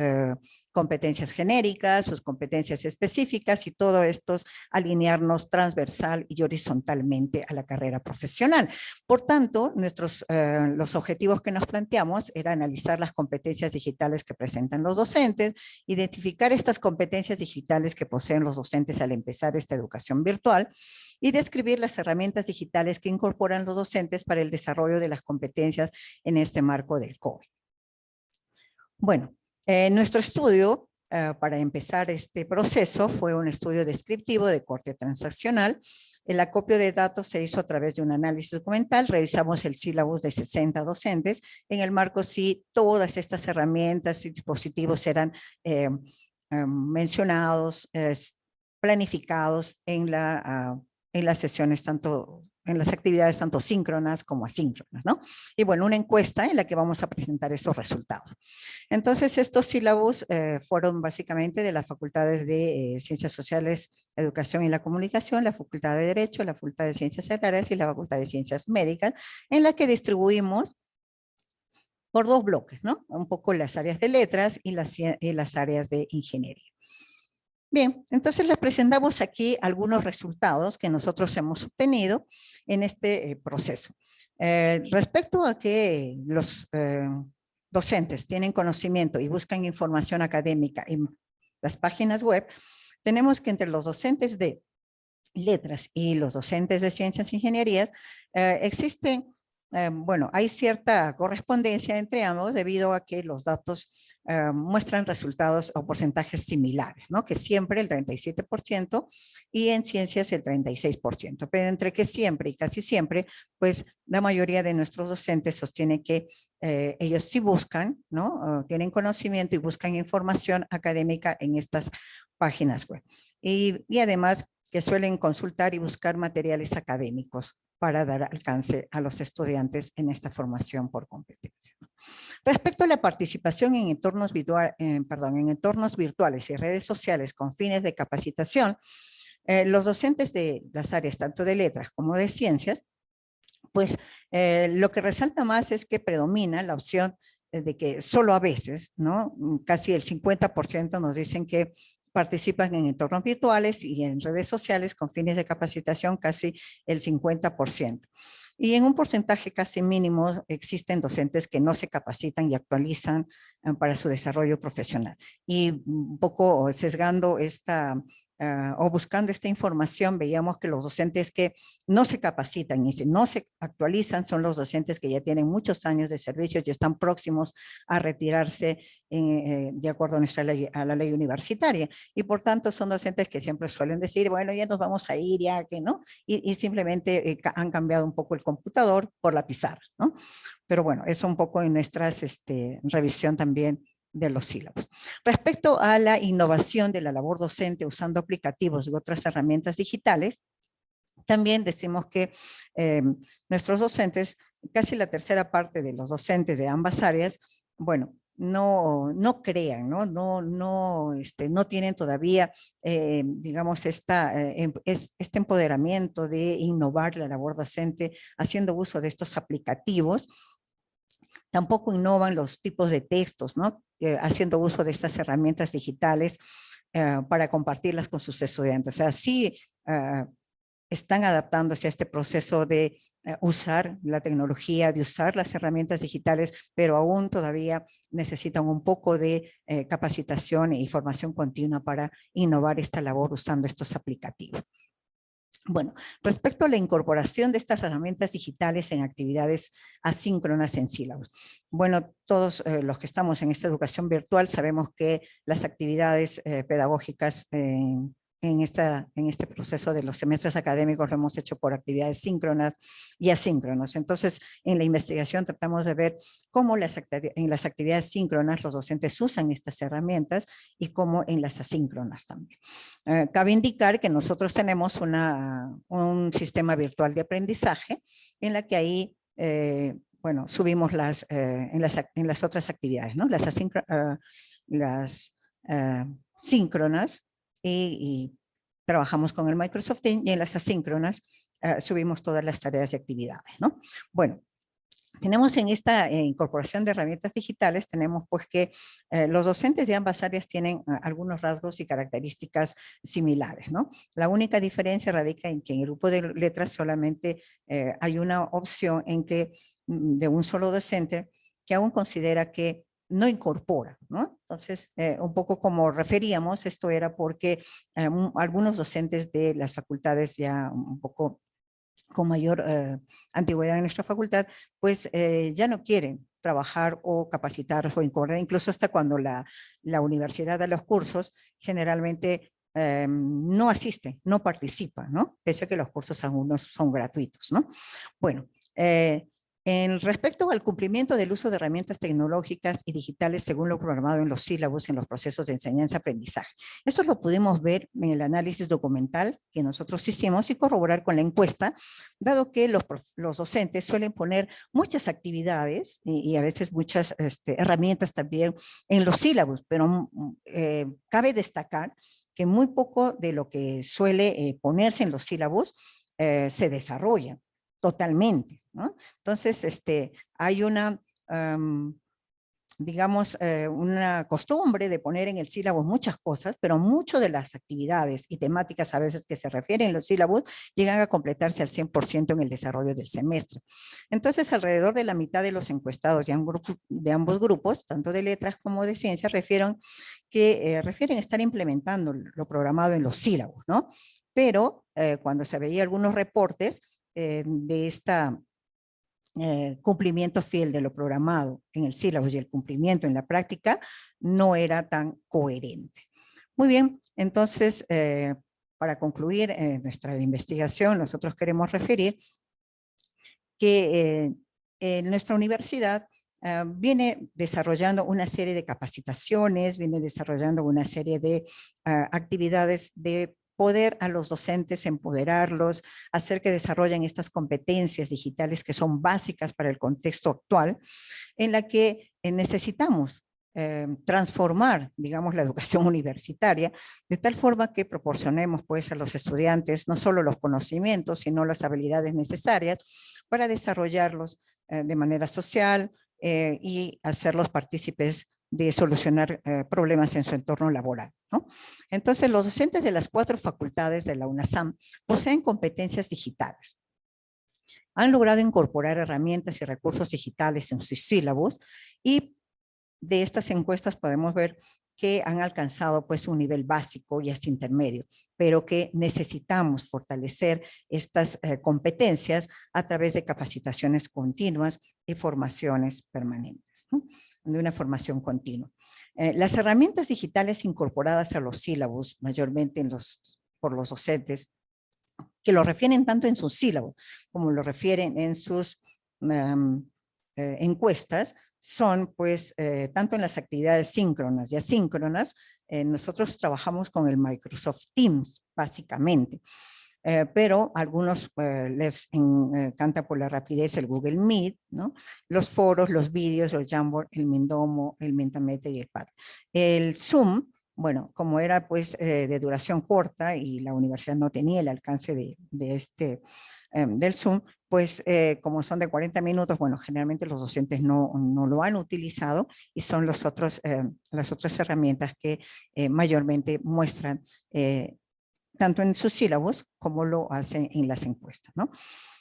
Speaker 4: competencias genéricas, sus competencias específicas, y todo esto alinearnos transversal y horizontalmente a la carrera profesional. Por tanto, los objetivos que nos planteamos era analizar las competencias digitales que presentan los docentes, identificar estas competencias digitales que poseen los docentes al empezar esta educación virtual, y describir las herramientas digitales que incorporan los docentes para el desarrollo de las competencias en este marco del COVID. Bueno, nuestro estudio, para empezar este proceso, fue un estudio descriptivo de corte transaccional. El acopio de datos se hizo a través de un análisis documental. Revisamos el sílabus de 60 docentes. En el marco, sí, todas estas herramientas y dispositivos eran mencionados, planificados en las sesiones tanto en las actividades tanto síncronas como asíncronas, ¿no? Y bueno, una encuesta en la que vamos a presentar esos resultados. Entonces, estos sílabos fueron básicamente de las facultades de Ciencias Sociales, Educación y la Comunicación, la Facultad de Derecho, la Facultad de Ciencias Agrarias y la Facultad de Ciencias Médicas, en la que distribuimos por 2 bloques, ¿no? Un poco las áreas de letras y las áreas de ingeniería. Bien, entonces les presentamos aquí algunos resultados que nosotros hemos obtenido en este proceso. Respecto a que los docentes tienen conocimiento y buscan información académica en las páginas web, tenemos que entre los docentes de letras y los docentes de ciencias e ingenierías existen, bueno, hay cierta correspondencia entre ambos debido a que los datos muestran resultados o porcentajes similares, ¿no? Que siempre el 37% y en ciencias el 36%, pero entre que siempre y casi siempre, pues la mayoría de nuestros docentes sostiene que ellos sí buscan, ¿no? Tienen conocimiento y buscan información académica en estas páginas web. Y además que suelen consultar y buscar materiales académicos para dar alcance a los estudiantes en esta formación por competencia. Respecto a la participación en entornos virtuales y redes sociales con fines de capacitación, los docentes de las áreas tanto de letras como de ciencias, pues lo que resalta más es que predomina la opción de que solo a veces, ¿no? Casi el 50% nos dicen que participan en entornos virtuales y en redes sociales con fines de capacitación, casi el 50%. Y en un porcentaje casi mínimo existen docentes que no se capacitan y actualizan para su desarrollo profesional. Y un poco sesgando esta o buscando esta información, veíamos que los docentes que no se capacitan y no se actualizan son los docentes que ya tienen muchos años de servicios y están próximos a retirarse de acuerdo a nuestra ley, a la ley universitaria. Y por tanto son docentes que siempre suelen decir, bueno, ya nos vamos a ir, ya que no, y simplemente han cambiado un poco el computador por la pizarra, ¿no? Pero bueno, eso un poco en nuestras revisión también de los sílabos. Respecto a la innovación de la labor docente usando aplicativos y otras herramientas digitales, también decimos que nuestros docentes, casi la tercera parte de los docentes de ambas áreas, bueno, no crean, no tienen todavía, digamos, este empoderamiento de innovar la labor docente haciendo uso de estos aplicativos. Tampoco innovan los tipos de textos, ¿no? Haciendo uso de estas herramientas digitales para compartirlas con sus estudiantes. O sea, sí están adaptándose a este proceso de usar la tecnología, de usar las herramientas digitales, pero aún todavía necesitan un poco de capacitación y formación continua para innovar esta labor usando estos aplicativos. Bueno, respecto a la incorporación de estas herramientas digitales en actividades asíncronas en sílabos. Bueno, todos los que estamos en esta educación virtual sabemos que las actividades pedagógicas en este proceso de los semestres académicos lo hemos hecho por actividades síncronas y asíncronas. Entonces, en la investigación tratamos de ver cómo en las actividades síncronas los docentes usan estas herramientas y cómo en las asíncronas también. Cabe indicar que nosotros tenemos un sistema virtual de aprendizaje en la que ahí, bueno, subimos en las otras actividades, ¿no? Las síncronas, y trabajamos con el Microsoft Teams, y en las asíncronas subimos todas las tareas y actividades, ¿no? Bueno, tenemos en esta incorporación de herramientas digitales, tenemos pues que los docentes de ambas áreas tienen algunos rasgos y características similares, ¿no? La única diferencia radica en que en el grupo de letras solamente hay una opción en que de un solo docente que aún considera que no incorpora, ¿no? Entonces, un poco como referíamos, esto era porque algunos docentes de las facultades ya un poco con mayor antigüedad en nuestra facultad, pues ya no quieren trabajar o capacitar o incorporar, incluso hasta cuando la universidad da los cursos, generalmente no asisten, no participan, ¿no? Pese a que los cursos algunos son gratuitos, ¿no? Bueno, En respecto al cumplimiento del uso de herramientas tecnológicas y digitales según lo programado en los sílabos en los procesos de enseñanza-aprendizaje. Esto lo pudimos ver en el análisis documental que nosotros hicimos y corroborar con la encuesta, dado que los docentes suelen poner muchas actividades y a veces muchas herramientas también en los sílabos, pero cabe destacar que muy poco de lo que suele ponerse en los sílabos se desarrolla totalmente, ¿no? Entonces, hay una, digamos, una costumbre de poner en el sílabo muchas cosas, pero mucho de las actividades y temáticas a veces que se refieren en los sílabos llegan a completarse al 100% en el desarrollo del semestre. Entonces, alrededor de la mitad de los encuestados de ambos grupos, tanto de letras como de ciencias, refieren estar implementando lo programado en los sílabos, ¿no? Pero cuando se veía algunos reportes, de esta cumplimiento fiel de lo programado en el sílabo y el cumplimiento en la práctica no era tan coherente. Muy bien, entonces, para concluir nuestra investigación, nosotros queremos referir que en nuestra universidad viene desarrollando una serie de capacitaciones, viene desarrollando una serie de actividades de poder a los docentes empoderarlos, hacer que desarrollen estas competencias digitales que son básicas para el contexto actual, en la que necesitamos transformar, digamos, la educación universitaria, de tal forma que proporcionemos pues a los estudiantes no solo los conocimientos, sino las habilidades necesarias para desarrollarlos de manera social y hacerlos partícipes de solucionar problemas en su entorno laboral, ¿no? Entonces, los docentes de las 4 facultades de la UNASAM poseen competencias digitales. Han logrado incorporar herramientas y recursos digitales en sus sílabos y de estas encuestas podemos ver que han alcanzado pues un nivel básico y hasta intermedio, pero que necesitamos fortalecer estas competencias a través de capacitaciones continuas y formaciones permanentes, ¿no? De una formación continua. Las herramientas digitales incorporadas a los sílabos, mayormente por los docentes, que lo refieren tanto en sus sílabos como lo refieren en sus encuestas, son pues tanto en las actividades síncronas y asíncronas. Nosotros trabajamos con el Microsoft Teams básicamente, pero a algunos les encanta por la rapidez el Google Meet, ¿no? Los foros, los vídeos, el Jamboard, el Mendomo, el Mentimeter y el Pad. El Zoom, bueno, como era pues de duración corta y la universidad no tenía el alcance del Zoom, pues como son de 40 minutos, bueno, generalmente los docentes no lo han utilizado y son las otras herramientas que mayormente muestran tanto en sus sílabos como lo hacen en las encuestas, ¿no?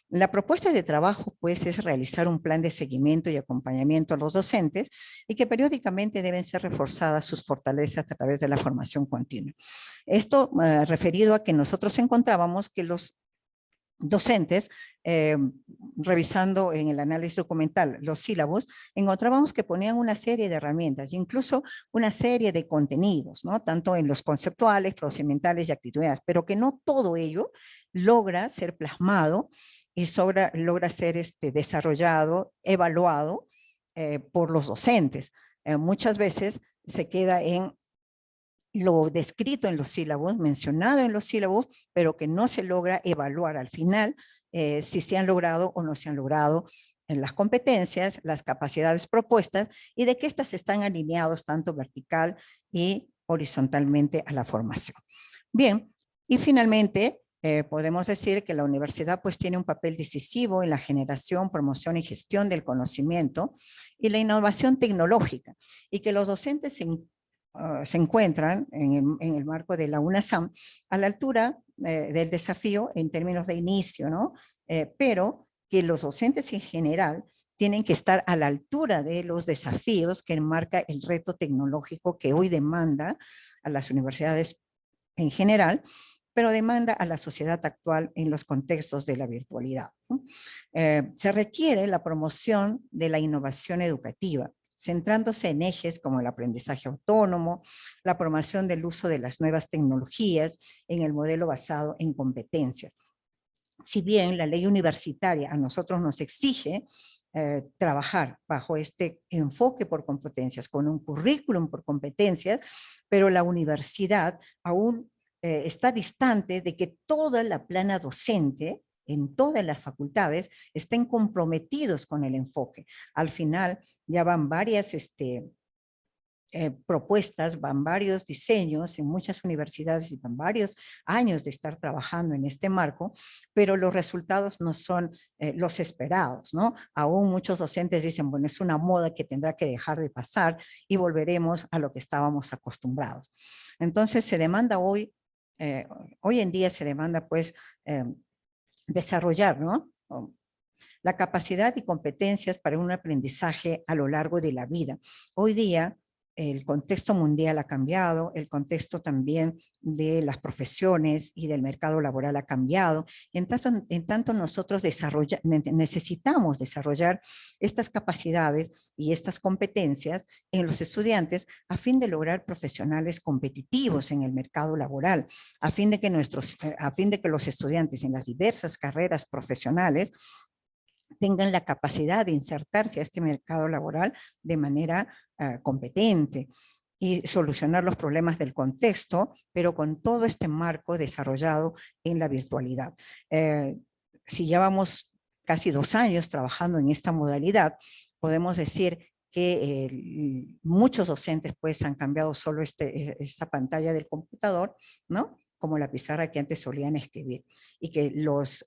Speaker 4: La propuesta de trabajo, pues, es realizar un plan de seguimiento y acompañamiento a los docentes y que periódicamente deben ser reforzadas sus fortalezas a través de la formación continua. Esto referido a que nosotros encontrábamos que los docentes, revisando en el análisis documental los sílabos, encontrábamos que ponían una serie de herramientas, incluso una serie de contenidos, ¿no? Tanto en los conceptuales, procedimentales y actitudes, pero que no todo ello logra ser plasmado y logra ser desarrollado, evaluado por los docentes. Muchas veces se queda en lo descrito en los sílabos, mencionado en los sílabos, pero que no se logra evaluar al final si se han logrado o no se han logrado en las competencias, las capacidades propuestas y de que éstas están alineados tanto vertical y horizontalmente a la formación. Bien, y finalmente podemos decir que la universidad pues tiene un papel decisivo en la generación, promoción y gestión del conocimiento y la innovación tecnológica y que los docentes se encuentran en el marco de la UNASAM a la altura del desafío en términos de inicio, ¿no? Pero que los docentes en general tienen que estar a la altura de los desafíos que enmarca el reto tecnológico que hoy demanda a las universidades en general, pero demanda a la sociedad actual en los contextos de la virtualidad, ¿no? Se requiere la promoción de la innovación educativa, centrándose en ejes como el aprendizaje autónomo, la promoción del uso de las nuevas tecnologías en el modelo basado en competencias. Si bien la ley universitaria a nosotros nos exige trabajar bajo este enfoque por competencias, con un currículum por competencias, pero la universidad aún está distante de que toda la plana docente en todas las facultades estén comprometidos con el enfoque. Al final ya van varias propuestas, van varios diseños en muchas universidades y van varios años de estar trabajando en este marco, pero los resultados no son los esperados, ¿no? Aún muchos docentes dicen, bueno, es una moda que tendrá que dejar de pasar y volveremos a lo que estábamos acostumbrados. Entonces se demanda hoy en día se demanda pues desarrollar, ¿no? La capacidad y competencias para un aprendizaje a lo largo de la vida. Hoy día el contexto mundial ha cambiado, el contexto también de las profesiones y del mercado laboral ha cambiado. En tanto nosotros necesitamos desarrollar estas capacidades y estas competencias en los estudiantes a fin de lograr profesionales competitivos en el mercado laboral, a fin de que los estudiantes en las diversas carreras profesionales tengan la capacidad de insertarse a este mercado laboral de manera competente y solucionar los problemas del contexto, pero con todo este marco desarrollado en la virtualidad. Si llevamos casi 2 años trabajando en esta modalidad, podemos decir que muchos docentes pues han cambiado solo esta pantalla del computador, ¿no? Como la pizarra que antes solían escribir, y que los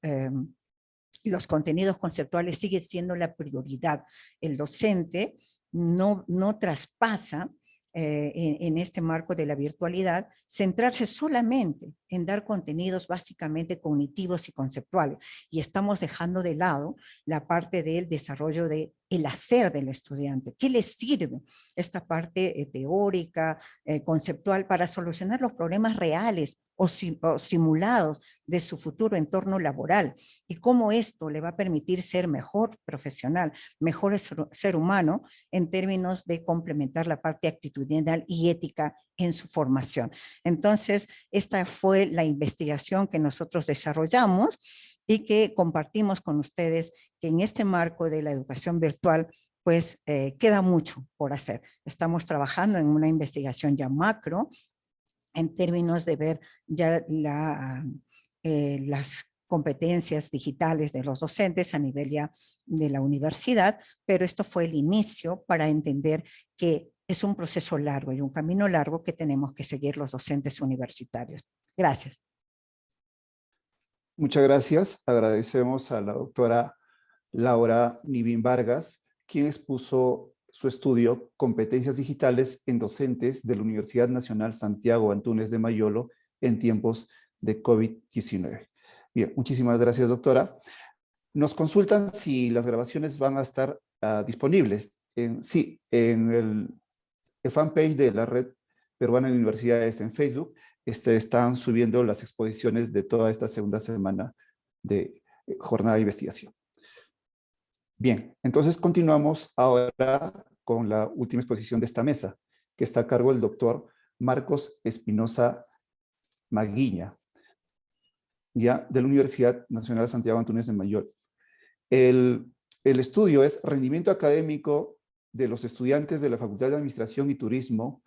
Speaker 4: contenidos conceptuales siguen siendo la prioridad. El docente no traspasa en este marco de la virtualidad, centrarse solamente en dar contenidos básicamente cognitivos y conceptuales, y estamos dejando de lado la parte del desarrollo del hacer del estudiante. ¿Qué le sirve esta parte teórica, conceptual, para solucionar los problemas reales o simulados de su futuro entorno laboral? Y cómo esto le va a permitir ser mejor profesional, mejor ser humano, en términos de complementar la parte actitudinal y ética en su formación. Entonces, esta fue la investigación que nosotros desarrollamos y que compartimos con ustedes, que en este marco de la educación virtual pues queda mucho por hacer. Estamos trabajando en una investigación ya macro, en términos de ver ya las competencias digitales de los docentes a nivel ya de la universidad, pero esto fue el inicio para entender que es un proceso largo y un camino largo que tenemos que seguir los docentes universitarios. Gracias.
Speaker 1: Muchas gracias. Agradecemos a la doctora Laura Nivín Vargas, quien expuso su estudio Competencias Digitales en Docentes de la Universidad Nacional Santiago Antúnez de Mayolo en tiempos de COVID-19. Bien, muchísimas gracias, doctora. Nos consultan si las grabaciones van a estar disponibles. Sí, en el fanpage de la Red Peruana de Universidades en Facebook están subiendo las exposiciones de toda esta segunda semana de jornada de investigación. Bien, entonces continuamos ahora con la última exposición de esta mesa, que está a cargo del doctor Marcos Espinosa Maguiña, ya de la Universidad Nacional Santiago Antúnez de Mayolo. El estudio es Rendimiento Académico de los Estudiantes de la Facultad de Administración y Turismo,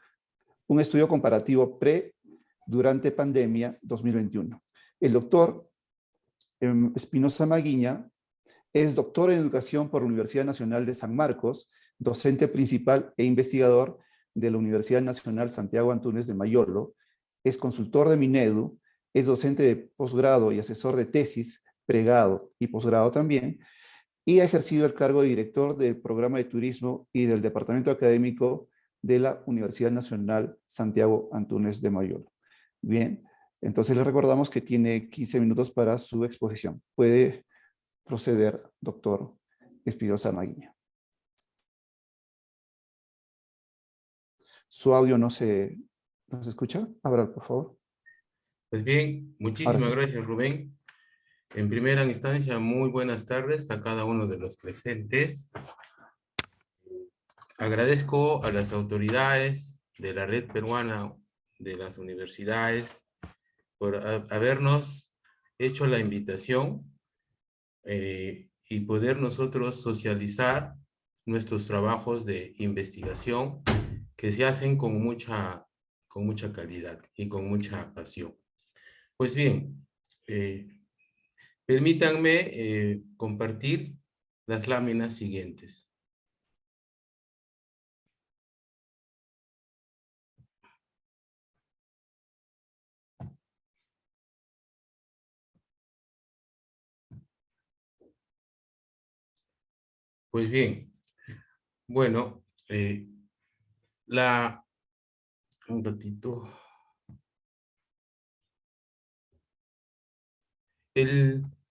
Speaker 1: un estudio comparativo durante pandemia 2021. El doctor Espinosa Maguiña es doctor en Educación por la Universidad Nacional de San Marcos, docente principal e investigador de la Universidad Nacional Santiago Antúnez de Mayolo, es consultor de Minedu, es docente de posgrado y asesor de tesis, pregrado y posgrado también, y ha ejercido el cargo de director del programa de turismo y del departamento académico de la Universidad Nacional Santiago Antúnez de Mayolo. Bien, entonces le recordamos que tiene 15 minutos para su exposición. Puede proceder, doctor Espinosa Maguiña. Su audio no se escucha. Abra, por favor.
Speaker 5: Pues bien, muchísimas gracias, Rubén. En primera instancia, muy buenas tardes a cada uno de los presentes. Agradezco a las autoridades de la Red Peruana de las Universidades por habernos hecho la invitación y poder nosotros socializar nuestros trabajos de investigación que se hacen con mucha calidad y con mucha pasión. Pues bien, permítanme compartir las láminas siguientes. Pues bien, bueno, un ratito.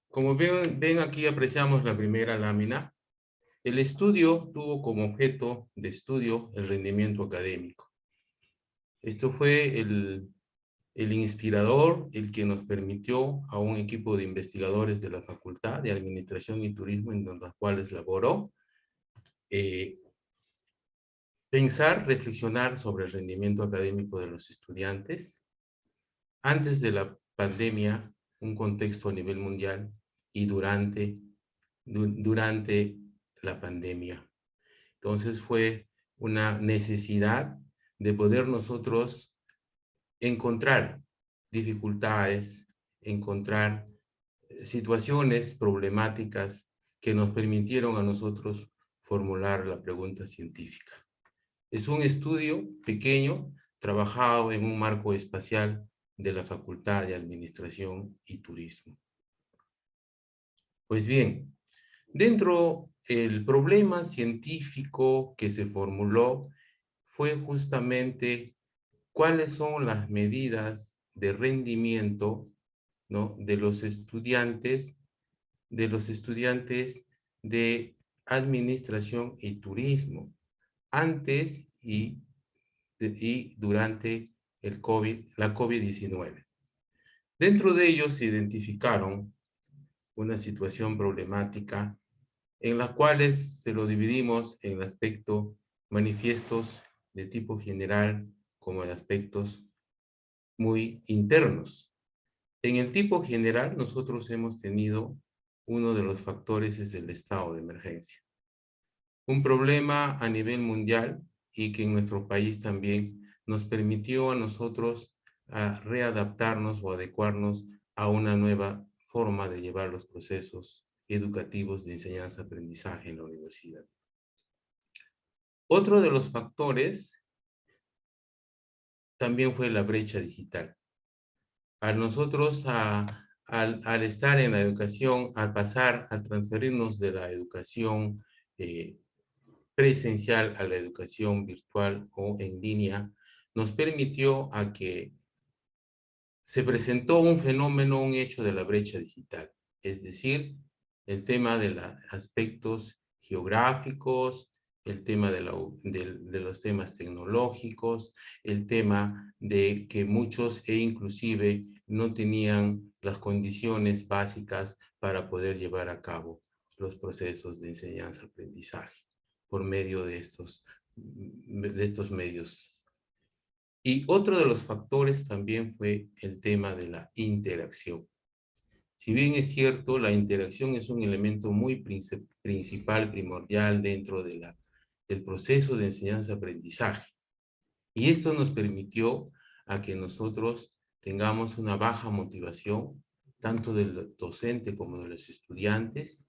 Speaker 5: Como ven aquí apreciamos la primera lámina. El estudio tuvo como objeto de estudio el rendimiento académico. Esto fue el inspirador, el que nos permitió a un equipo de investigadores de la Facultad de Administración y Turismo, en las cuales laboró, pensar, reflexionar sobre el rendimiento académico de los estudiantes antes de la pandemia, un contexto a nivel mundial, y durante la pandemia. Entonces fue una necesidad de poder nosotros encontrar dificultades, encontrar situaciones problemáticas que nos permitieron a nosotros formular la pregunta científica. Es un estudio pequeño, trabajado en un marco espacial de la Facultad de Administración y Turismo. Pues bien, dentro del problema científico que se formuló fue justamente cuáles son las medidas de rendimiento, ¿no?, de los estudiantes de Administración y Turismo antes y durante la COVID-19. Dentro de ellos se identificaron una situación problemática en la cual se lo dividimos en el aspecto manifiestos de tipo general como en aspectos muy internos. En el tipo general nosotros hemos tenido uno de los factores es el estado de emergencia. Un problema a nivel mundial y que en nuestro país también nos permitió a nosotros a readaptarnos o adecuarnos a una nueva forma de llevar los procesos educativos de enseñanza-aprendizaje en la universidad. Otro de los factores también fue la brecha digital. Al nosotros, al estar en la educación, al transferirnos de la educación presencial a la educación virtual o en línea, nos permitió a que se presentó un fenómeno, un hecho de la brecha digital, es decir, el tema de los aspectos geográficos, el tema de los temas tecnológicos, el tema de que muchos inclusive no tenían las condiciones básicas para poder llevar a cabo los procesos de enseñanza-aprendizaje por medio de estos medios. Y otro de los factores también fue el tema de la interacción. Si bien es cierto, la interacción es un elemento muy principal, primordial dentro del proceso de enseñanza-aprendizaje. Y esto nos permitió a que nosotros tengamos una baja motivación, tanto del docente como de los estudiantes,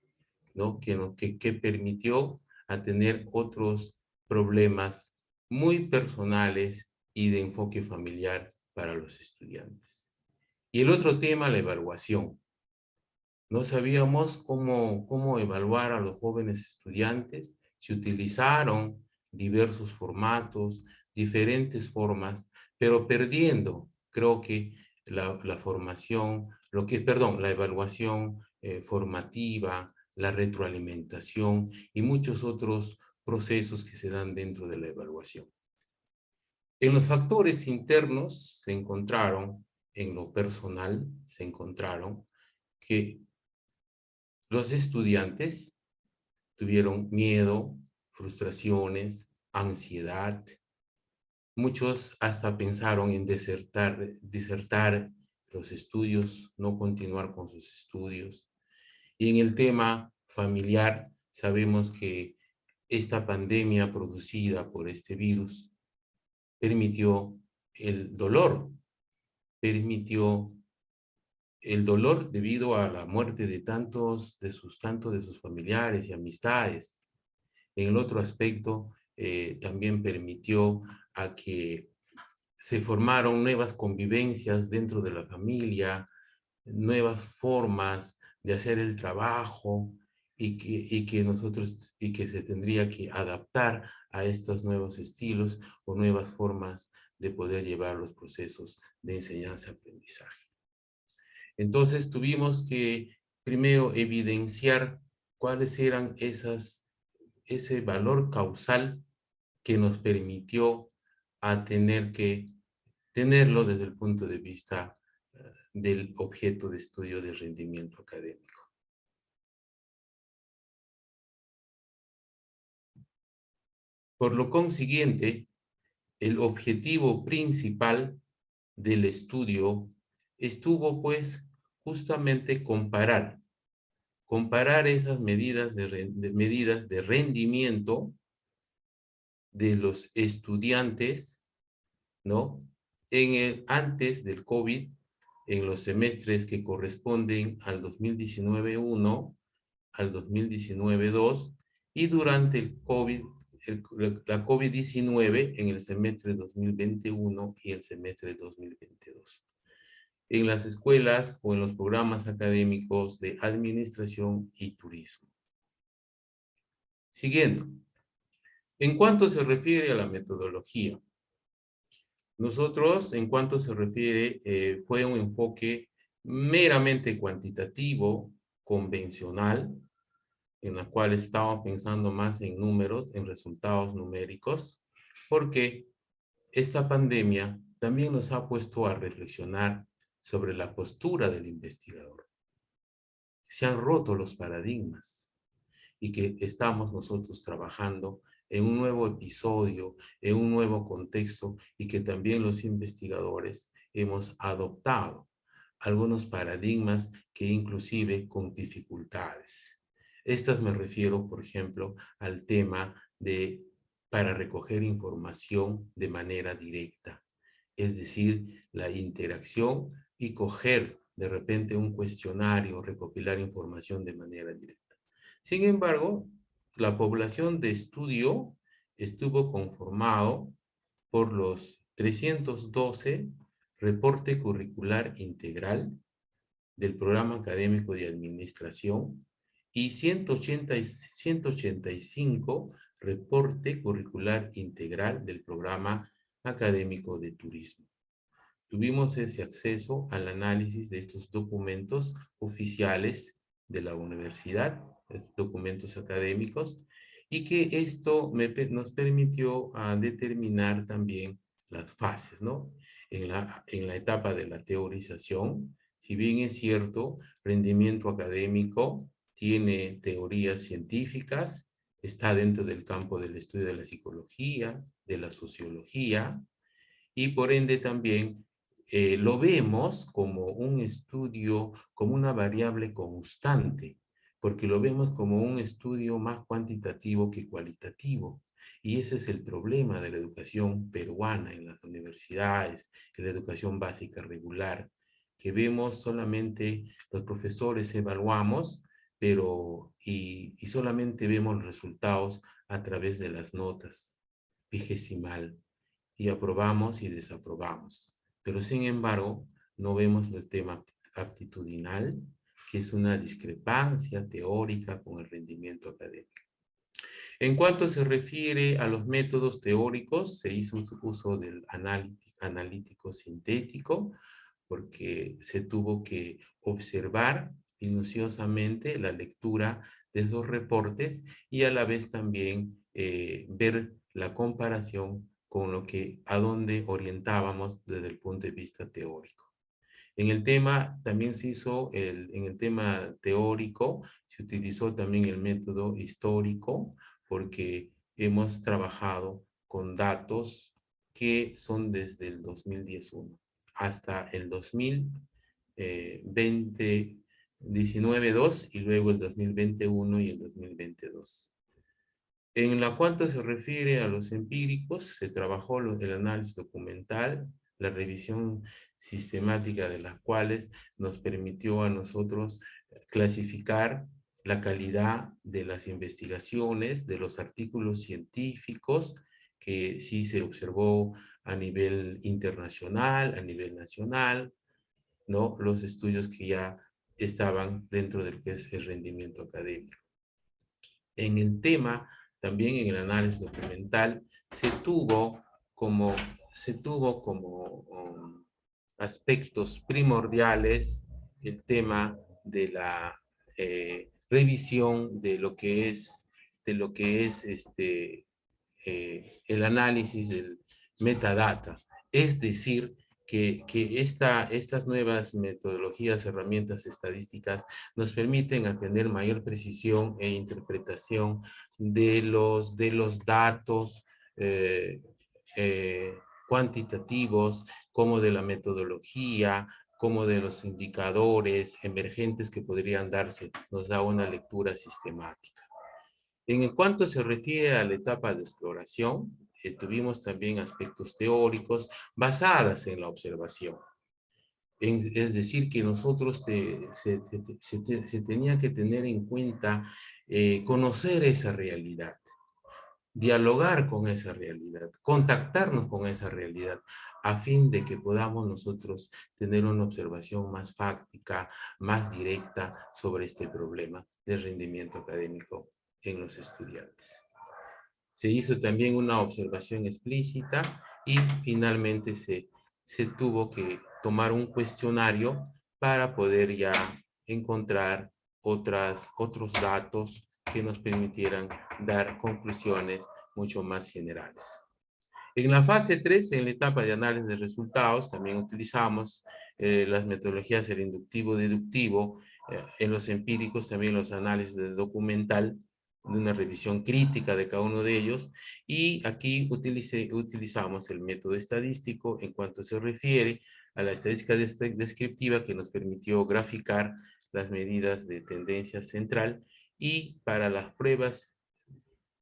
Speaker 5: ¿no?, que permitió a tener otros problemas muy personales y de enfoque familiar para los estudiantes. Y el otro tema, la evaluación. No sabíamos cómo evaluar a los jóvenes estudiantes. Se utilizaron diversos formatos, diferentes formas, pero perdiendo, creo que la formación, la evaluación formativa, la retroalimentación y muchos otros procesos que se dan dentro de la evaluación. En los factores internos se encontraron, en lo personal, se encontraron que los estudiantes tuvieron miedo, frustraciones, ansiedad. Muchos hasta pensaron en desertar los estudios, no continuar con sus estudios. Y en el tema familiar, sabemos que esta pandemia producida por este virus permitió el dolor debido a la muerte de tantos de sus familiares y amistades. En el otro aspecto, también permitió a que se formaron nuevas convivencias dentro de la familia, nuevas formas de hacer el trabajo y que se tendría que adaptar a estos nuevos estilos o nuevas formas de poder llevar los procesos de enseñanza-aprendizaje. Entonces tuvimos que primero evidenciar cuáles eran ese valor causal que nos permitió a tener que tenerlo desde el punto de vista del objeto de estudio de rendimiento académico. Por lo consiguiente, el objetivo principal del estudio estuvo pues justamente comparar esas medidas de rendimiento de los estudiantes, ¿no? Antes del COVID, en los semestres que corresponden al 2019-1, al 2019-2, y durante el COVID, la COVID-19 en el semestre 2021 y el semestre 2022. En las escuelas o en los programas académicos de administración y turismo. Siguiendo. En cuanto se refiere a la metodología, nosotros, en cuanto se refiere, fue un enfoque meramente cuantitativo, convencional, en la cual estamos pensando más en números, en resultados numéricos, porque esta pandemia también nos ha puesto a reflexionar sobre la postura del investigador. Se han roto los paradigmas y que estamos nosotros trabajando en un nuevo episodio, en un nuevo contexto, y que también los investigadores hemos adoptado algunos paradigmas que inclusive con dificultades. Estas me refiero, por ejemplo, al tema para recoger información de manera directa, es decir, la interacción y coger de repente un cuestionario, recopilar información de manera directa. Sin embargo, la población de estudio estuvo conformado por los 312 reporte curricular integral del programa académico de administración y 185 reporte curricular integral del programa académico de turismo. Tuvimos ese acceso al análisis de estos documentos oficiales de la universidad, documentos académicos, y que esto nos permitió determinar también las fases, ¿no? En la etapa de la teorización, si bien es cierto, rendimiento académico tiene teorías científicas, está dentro del campo del estudio de la psicología, de la sociología, y por ende también lo vemos como un estudio, como una variable constante, porque lo vemos como un estudio más cuantitativo que cualitativo. Y ese es el problema de la educación peruana en las universidades, en la educación básica regular, que vemos solamente los profesores evaluamos, y solamente vemos los resultados a través de las notas, vigesimal, y aprobamos y desaprobamos. Pero sin embargo, no vemos el tema aptitudinal, que es una discrepancia teórica con el rendimiento académico. En cuanto se refiere a los métodos teóricos, se hizo uso del analítico sintético, porque se tuvo que observar minuciosamente la lectura de esos reportes y a la vez también ver la comparación con a dónde orientábamos desde el punto de vista teórico. En el tema también se hizo, en el tema teórico, se utilizó también el método histórico, porque hemos trabajado con datos que son desde el 2011 hasta el 2020, 19-2 y luego el 2021 y el 2022. En la cuanto se refiere a los empíricos, se trabajó el análisis documental, la revisión sistemática de las cuales nos permitió a nosotros clasificar la calidad de las investigaciones, de los artículos científicos, que sí se observó a nivel internacional, a nivel nacional, ¿no? Los estudios que ya estaban dentro del que es el rendimiento académico. En el tema, también en el análisis documental, se tuvo como aspectos primordiales el tema de la revisión de lo que es el análisis del metadata. Es decir, que estas nuevas metodologías, herramientas estadísticas nos permiten tener mayor precisión e interpretación de los datos cuantitativos, como de la metodología, como de los indicadores emergentes que podrían darse. Nos da una lectura sistemática. En cuanto se refiere a la etapa de exploración, tuvimos también aspectos teóricos basadas en la observación. Es decir, que nosotros se tenía que tener en cuenta conocer esa realidad, dialogar con esa realidad, contactarnos con esa realidad, a fin de que podamos nosotros tener una observación más fáctica, más directa sobre este problema del rendimiento académico en los estudiantes. Se hizo también una observación explícita y finalmente se tuvo que tomar un cuestionario para poder ya encontrar otros datos que nos permitieran dar conclusiones mucho más generales. En la fase 3, en la etapa de análisis de resultados, también utilizamos las metodologías del inductivo-deductivo, en los empíricos también los análisis de documental, de una revisión crítica de cada uno de ellos, y aquí utilizamos el método estadístico en cuanto se refiere a la estadística descriptiva, que nos permitió graficar las medidas de tendencia central, y para las pruebas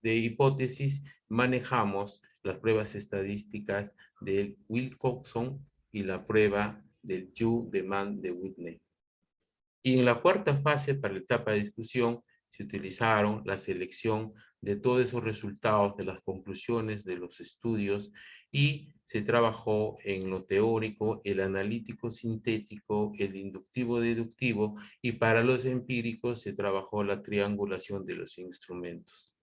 Speaker 5: de hipótesis manejamos las pruebas estadísticas del Wilcoxon y la prueba del Yu-Demand de Whitney. Y en la cuarta fase, para la etapa de discusión, se utilizaron la selección de todos esos resultados, de las conclusiones de los estudios, y se trabajó en lo teórico, el analítico sintético, el inductivo deductivo, y para los empíricos se trabajó la triangulación de los instrumentos.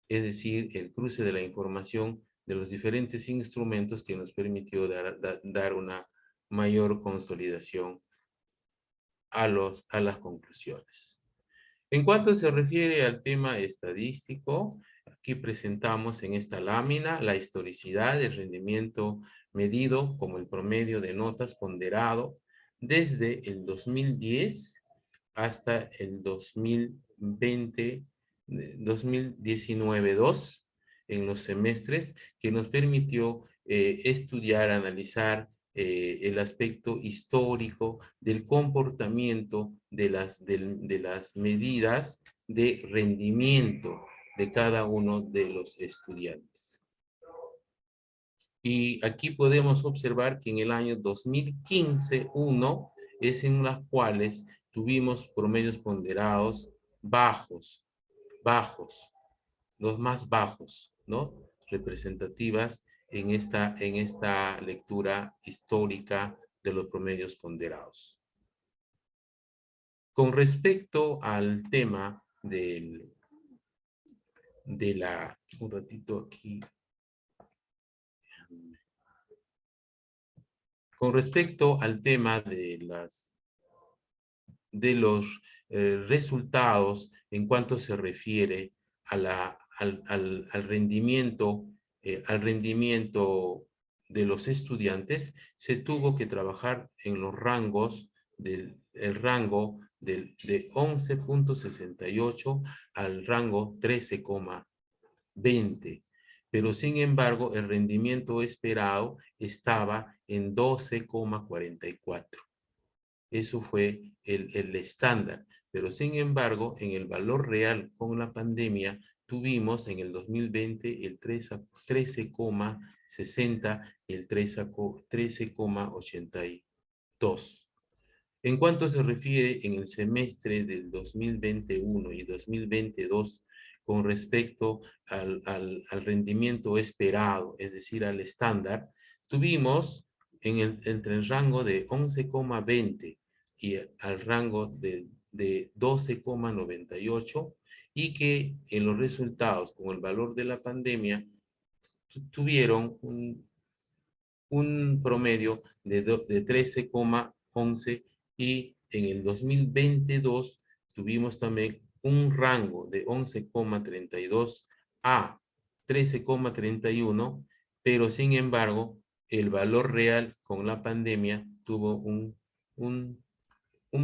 Speaker 5: Es decir, el cruce de la información de los diferentes instrumentos que nos permitió dar una mayor consolidación a las conclusiones. En cuanto se refiere al tema estadístico, aquí presentamos en esta lámina la historicidad del rendimiento medido como el promedio de notas ponderado desde el 2010 hasta el 2019-2 en los semestres, que nos permitió estudiar, analizar el aspecto histórico del comportamiento de las medidas de rendimiento de cada uno de los estudiantes. Y aquí podemos observar que en el año 2015-1 es en las cuales tuvimos promedios ponderados bajos, los más bajos, ¿no? Representativas en esta lectura histórica de los promedios ponderados. Con respecto al tema un ratito aquí. Con respecto al tema de los resultados en cuanto se refiere al rendimiento de los estudiantes, se tuvo que trabajar en los rangos de 11.68 al rango 13,20. Pero sin embargo, el rendimiento esperado estaba en 12,44. Eso fue el estándar. Pero sin embargo, en el valor real con la pandemia, tuvimos en el 2020 el 13,60 y el 13,82. En cuanto se refiere en el semestre del 2021 y 2022 con respecto al rendimiento esperado, es decir, al estándar, tuvimos entre el rango de 11,20 y al rango de 12,98 y que en los resultados con el valor de la pandemia tuvieron un promedio de 13,11 y en el 2022 tuvimos también un rango de 11,32 a 13,31, pero sin embargo el valor real con la pandemia tuvo un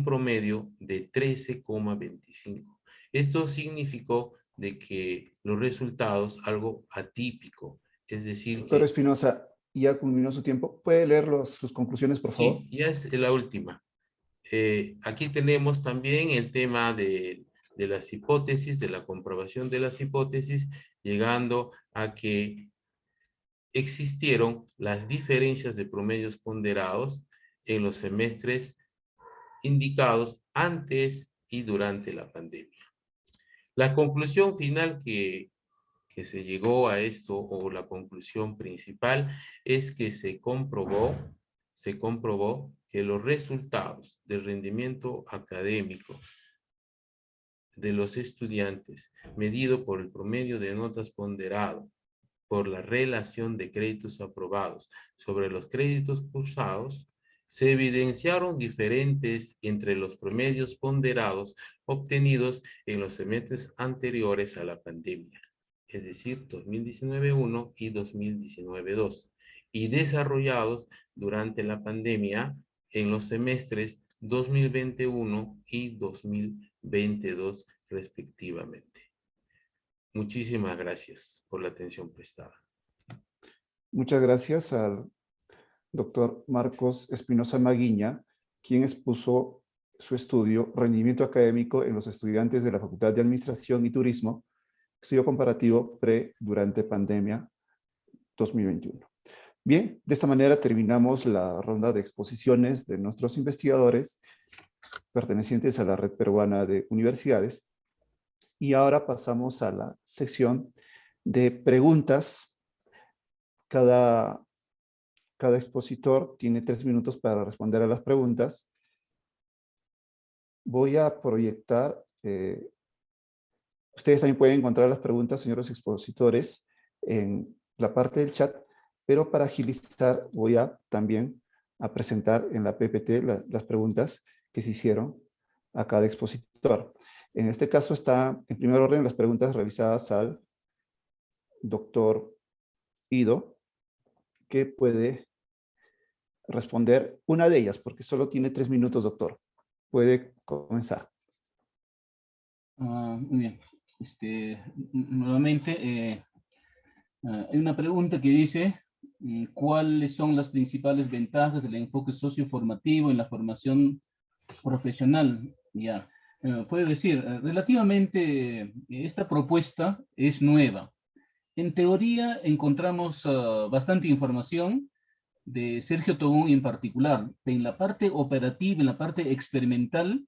Speaker 5: promedio de 13,25. Esto significó de que los resultados, algo atípico, es decir
Speaker 1: Doctor
Speaker 5: que...
Speaker 1: Espinosa, ya culminó su tiempo. ¿Puede leer sus conclusiones, por favor?
Speaker 5: Sí, ya es la última. Aquí tenemos también el tema de las hipótesis, de la comprobación de las hipótesis, llegando a que existieron las diferencias de promedios ponderados en los semestres indicados antes y durante la pandemia. La conclusión final que se llegó a esto, o la conclusión principal, es que se comprobó que los resultados del rendimiento académico de los estudiantes, medido por el promedio de notas ponderado, por la relación de créditos aprobados sobre los créditos cursados, se evidenciaron diferentes entre los promedios ponderados obtenidos en los semestres anteriores a la pandemia, es decir, 2019-1 y 2019-2, y desarrollados durante la pandemia en los semestres 2021 y 2022 respectivamente. Muchísimas gracias por la atención prestada.
Speaker 1: Muchas gracias al doctor Marcos Espinosa Maguiña, quien expuso su estudio Rendimiento Académico en los Estudiantes de la Facultad de Administración y Turismo, estudio comparativo durante pandemia 2021. Bien, de esta manera terminamos la ronda de exposiciones de nuestros investigadores pertenecientes a la Red Peruana de Universidades. Y ahora pasamos a la sección de preguntas. Cada expositor tiene 3 minutos para responder a las preguntas. Voy a proyectar. Ustedes también pueden encontrar las preguntas, señores expositores, en la parte del chat, pero para agilizar voy a también a presentar en la PPT las preguntas que se hicieron a cada expositor. En este caso está en primer orden las preguntas realizadas al doctor Ido, que puede responder una de ellas, porque solo tiene 3 minutos, doctor. Puede comenzar.
Speaker 2: Muy bien. Nuevamente, hay una pregunta que dice, ¿cuáles son las principales ventajas del enfoque socioformativo en la formación profesional? Ya. Puedo decir, relativamente esta propuesta es nueva. En teoría encontramos bastante información de Sergio Tobón en particular, en la parte operativa, en la parte experimental,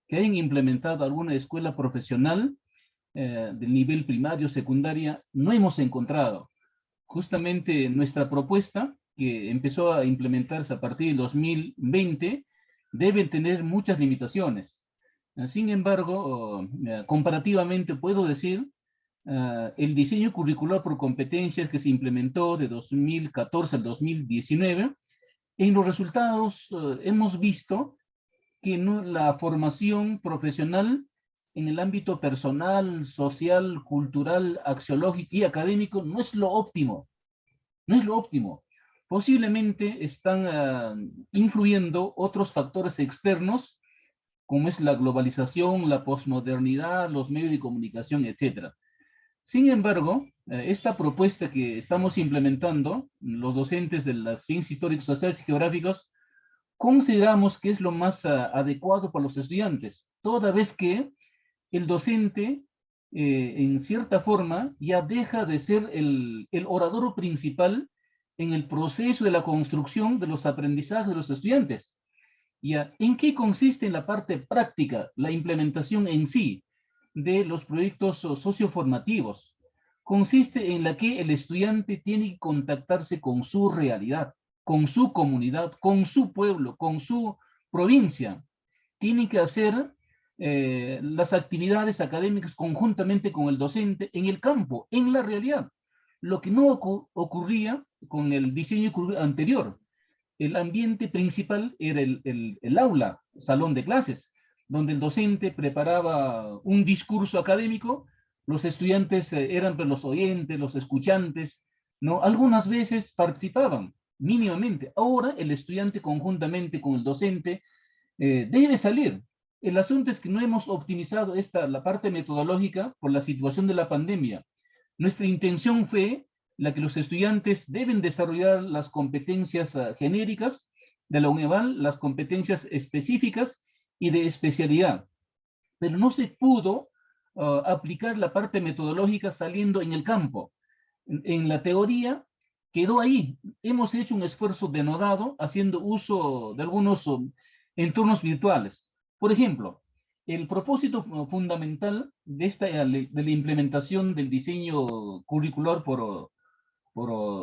Speaker 2: que hayan implementado alguna escuela profesional del nivel primario, secundaria, no hemos encontrado. Justamente nuestra propuesta, que empezó a implementarse a partir del 2020, debe tener muchas limitaciones. Sin embargo, comparativamente puedo decir, el diseño curricular por competencias que se implementó de 2014 al 2019, en los resultados hemos visto que la formación profesional en el ámbito personal, social, cultural, axiológico y académico no es lo óptimo. No es lo óptimo. Posiblemente están influyendo otros factores externos, como es la globalización, la posmodernidad, los medios de comunicación, etc. Sin embargo, esta propuesta que estamos implementando, los docentes de las ciencias históricas, sociales y geográficas, consideramos que es lo más adecuado para los estudiantes, toda vez que el docente, en cierta forma, ya deja de ser el orador principal en el proceso de la construcción de los aprendizajes de los estudiantes. ¿Ya? ¿En qué consiste en la parte práctica la implementación en sí de los proyectos socioformativos? Consiste en la que el estudiante tiene que contactarse con su realidad, con su comunidad, con su pueblo, con su provincia. Tiene que hacer las actividades académicas conjuntamente con el docente en el campo, en la realidad. Lo que no ocurría con el diseño anterior. El ambiente principal era el aula, salón de clases, donde el docente preparaba un discurso académico, los estudiantes eran los oyentes, los escuchantes, ¿no? Algunas veces participaban mínimamente. Ahora el estudiante conjuntamente con el docente debe salir. El asunto es que no hemos optimizado la parte metodológica por la situación de la pandemia. Nuestra intención fue la que los estudiantes deben desarrollar las competencias genéricas de la UNEVAL, las competencias específicas y de especialidad. Pero no se pudo aplicar la parte metodológica saliendo en el campo. En la teoría quedó ahí. Hemos hecho un esfuerzo denodado haciendo uso de algunos entornos virtuales. Por ejemplo, el propósito fundamental de la implementación del diseño curricular por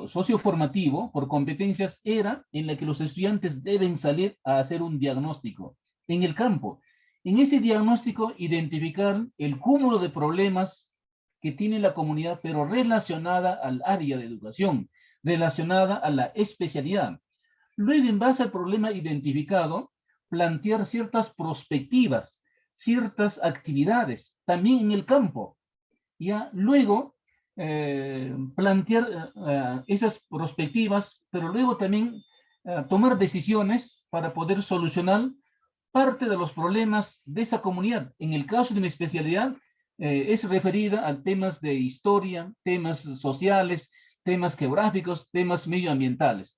Speaker 2: socioformativo, por competencias, era en la que los estudiantes deben salir a hacer un diagnóstico en el campo. En ese diagnóstico identificar el cúmulo de problemas que tiene la comunidad, pero relacionada al área de educación, relacionada a la especialidad. Luego, en base al problema identificado, plantear ciertas perspectivas, ciertas actividades, también en el campo. Ya luego, plantear esas perspectivas, pero luego también tomar decisiones para poder solucionar parte de los problemas de esa comunidad. En el caso de mi especialidad, es referida a temas de historia, temas sociales, temas geográficos, temas medioambientales.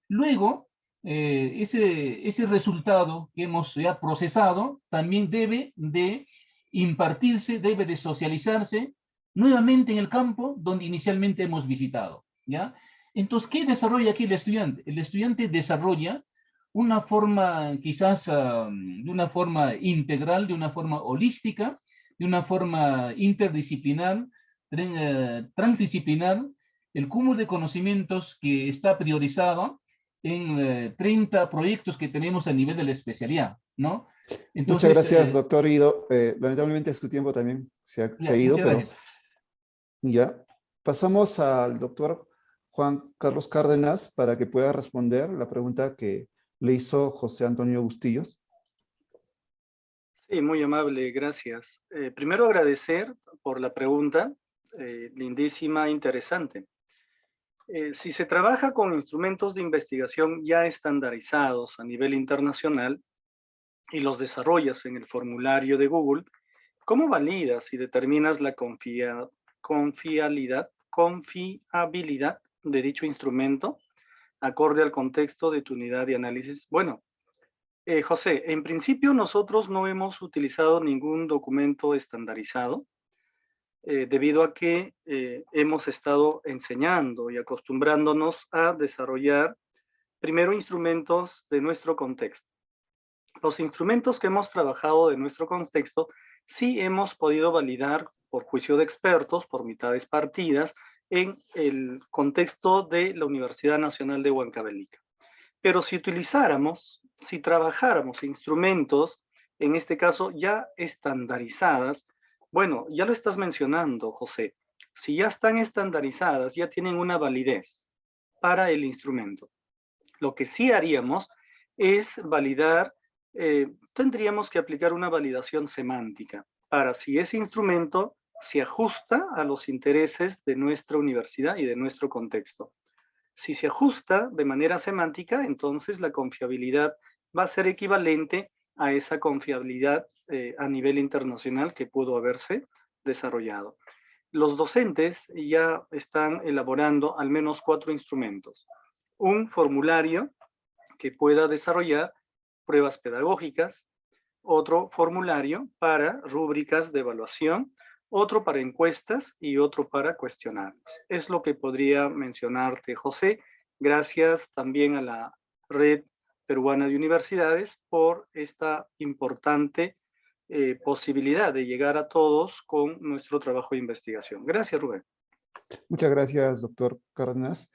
Speaker 2: Luego, ese resultado que hemos ya procesado también debe de impartirse, debe de socializarse nuevamente en el campo donde inicialmente hemos visitado, ¿ya? Entonces, ¿qué desarrolla aquí el estudiante? El estudiante desarrolla una forma, quizás de una forma integral, de una forma holística, de una forma interdisciplinar, transdisciplinar, el cúmulo de conocimientos que está priorizado en 30 proyectos que tenemos a nivel de la especialidad, ¿no? Entonces,
Speaker 1: muchas gracias, doctor Guido. Lamentablemente su tiempo también se ha ido,
Speaker 2: muchas
Speaker 1: pero
Speaker 2: gracias.
Speaker 1: ya. Pasamos al doctor Juan Carlos Cárdenas para que pueda responder la pregunta que le hizo José Antonio Bustillos.
Speaker 3: Sí, muy amable, gracias. Primero agradecer por la pregunta, lindísima, interesante. Si se trabaja con instrumentos de investigación ya estandarizados a nivel internacional y los desarrollas en el formulario de Google, ¿cómo validas y determinas la confiabilidad de dicho instrumento acorde al contexto de tu unidad de análisis? Bueno, José, en principio nosotros no hemos utilizado ningún documento estandarizado debido a que hemos estado enseñando y acostumbrándonos a desarrollar primero instrumentos de nuestro contexto. Los instrumentos que hemos trabajado de nuestro contexto sí hemos podido validar por juicio de expertos, por mitades partidas, en el contexto de la Universidad Nacional de Huancavelica. Pero si trabajáramos instrumentos, en este caso ya estandarizadas, bueno, ya lo estás mencionando, José, si ya están estandarizadas, ya tienen una validez para el instrumento. Lo que sí haríamos es validar, tendríamos que aplicar una validación semántica para si ese instrumento se ajusta a los intereses de nuestra universidad y de nuestro contexto. Si se ajusta de manera semántica, entonces la confiabilidad va a ser equivalente a esa confiabilidad a nivel internacional que pudo haberse desarrollado. Los docentes ya están elaborando al menos 4 instrumentos. Un formulario que pueda desarrollar pruebas pedagógicas, otro formulario para rúbricas de evaluación, otro para encuestas y otro para cuestionarios. Es lo que podría mencionarte, José. Gracias también a la Red Peruana de Universidades por esta importante posibilidad de llegar a todos con nuestro trabajo de investigación. Gracias, Rubén.
Speaker 1: Muchas gracias, doctor Cárdenas.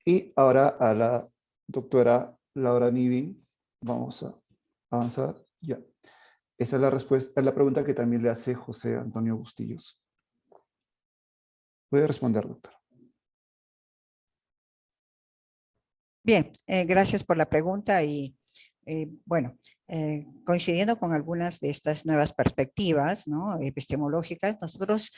Speaker 1: Y ahora a la doctora Laura Nivin. Vamos a avanzar. Ya. Esa es la respuesta, es la pregunta que también le hace José Antonio Bustillos. Puede responder, doctora.
Speaker 4: Bien, gracias por la pregunta y bueno, coincidiendo con algunas de estas nuevas perspectivas, ¿no?, epistemológicas, nosotros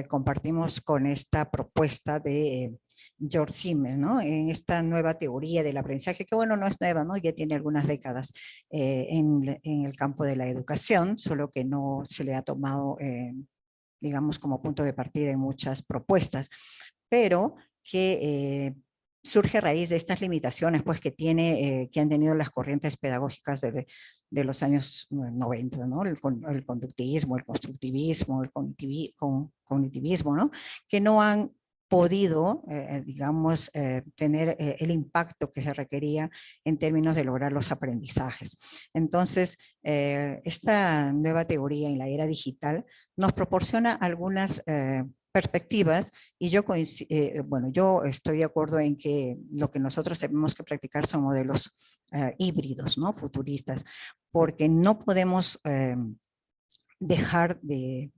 Speaker 4: compartimos con esta propuesta de George Simmel, ¿no?, en esta nueva teoría del aprendizaje, que bueno, no es nueva, ¿no?, ya tiene algunas décadas en el campo de la educación, solo que no se le ha tomado, digamos, como punto de partida en muchas propuestas, pero que surge a raíz de estas limitaciones pues, que han tenido las corrientes pedagógicas de los años 90, ¿no? El conductivismo, el constructivismo, el cognitivismo, ¿no?, que no han podido, digamos, tener el impacto que se requería en términos de lograr los aprendizajes. Entonces, esta nueva teoría en la era digital nos proporciona algunas perspectivas y yo estoy de acuerdo en que lo que nosotros tenemos que practicar son modelos híbridos, ¿no?, futuristas, porque no podemos dejar de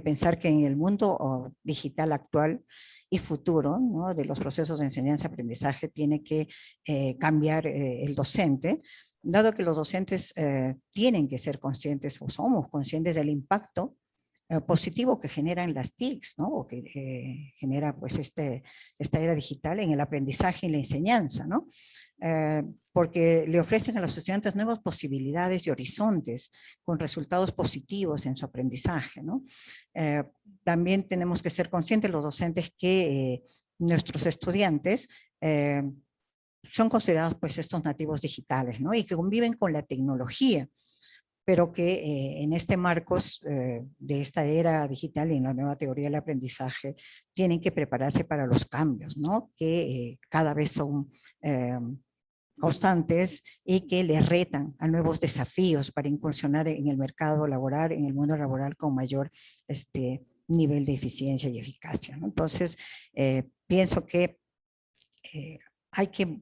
Speaker 4: pensar que en el mundo digital actual y futuro, ¿no?, de los procesos de enseñanza-aprendizaje tiene que cambiar el docente, dado que los docentes tienen que ser conscientes o somos conscientes del impacto positivo que generan las TICs, ¿no?, o que genera pues esta era digital en el aprendizaje y la enseñanza, ¿no? Porque le ofrecen a los estudiantes nuevas posibilidades y horizontes con resultados positivos en su aprendizaje, ¿no? También tenemos que ser conscientes los docentes que nuestros estudiantes son considerados pues estos nativos digitales, ¿no?, y que conviven con la tecnología, pero que en este marcos de esta era digital y en la nueva teoría del aprendizaje tienen que prepararse para los cambios, ¿no?, que cada vez son constantes y que les retan a nuevos desafíos para incursionar en el mercado laboral, en el mundo laboral con mayor nivel de eficiencia y eficacia, ¿no? Entonces, pienso que hay que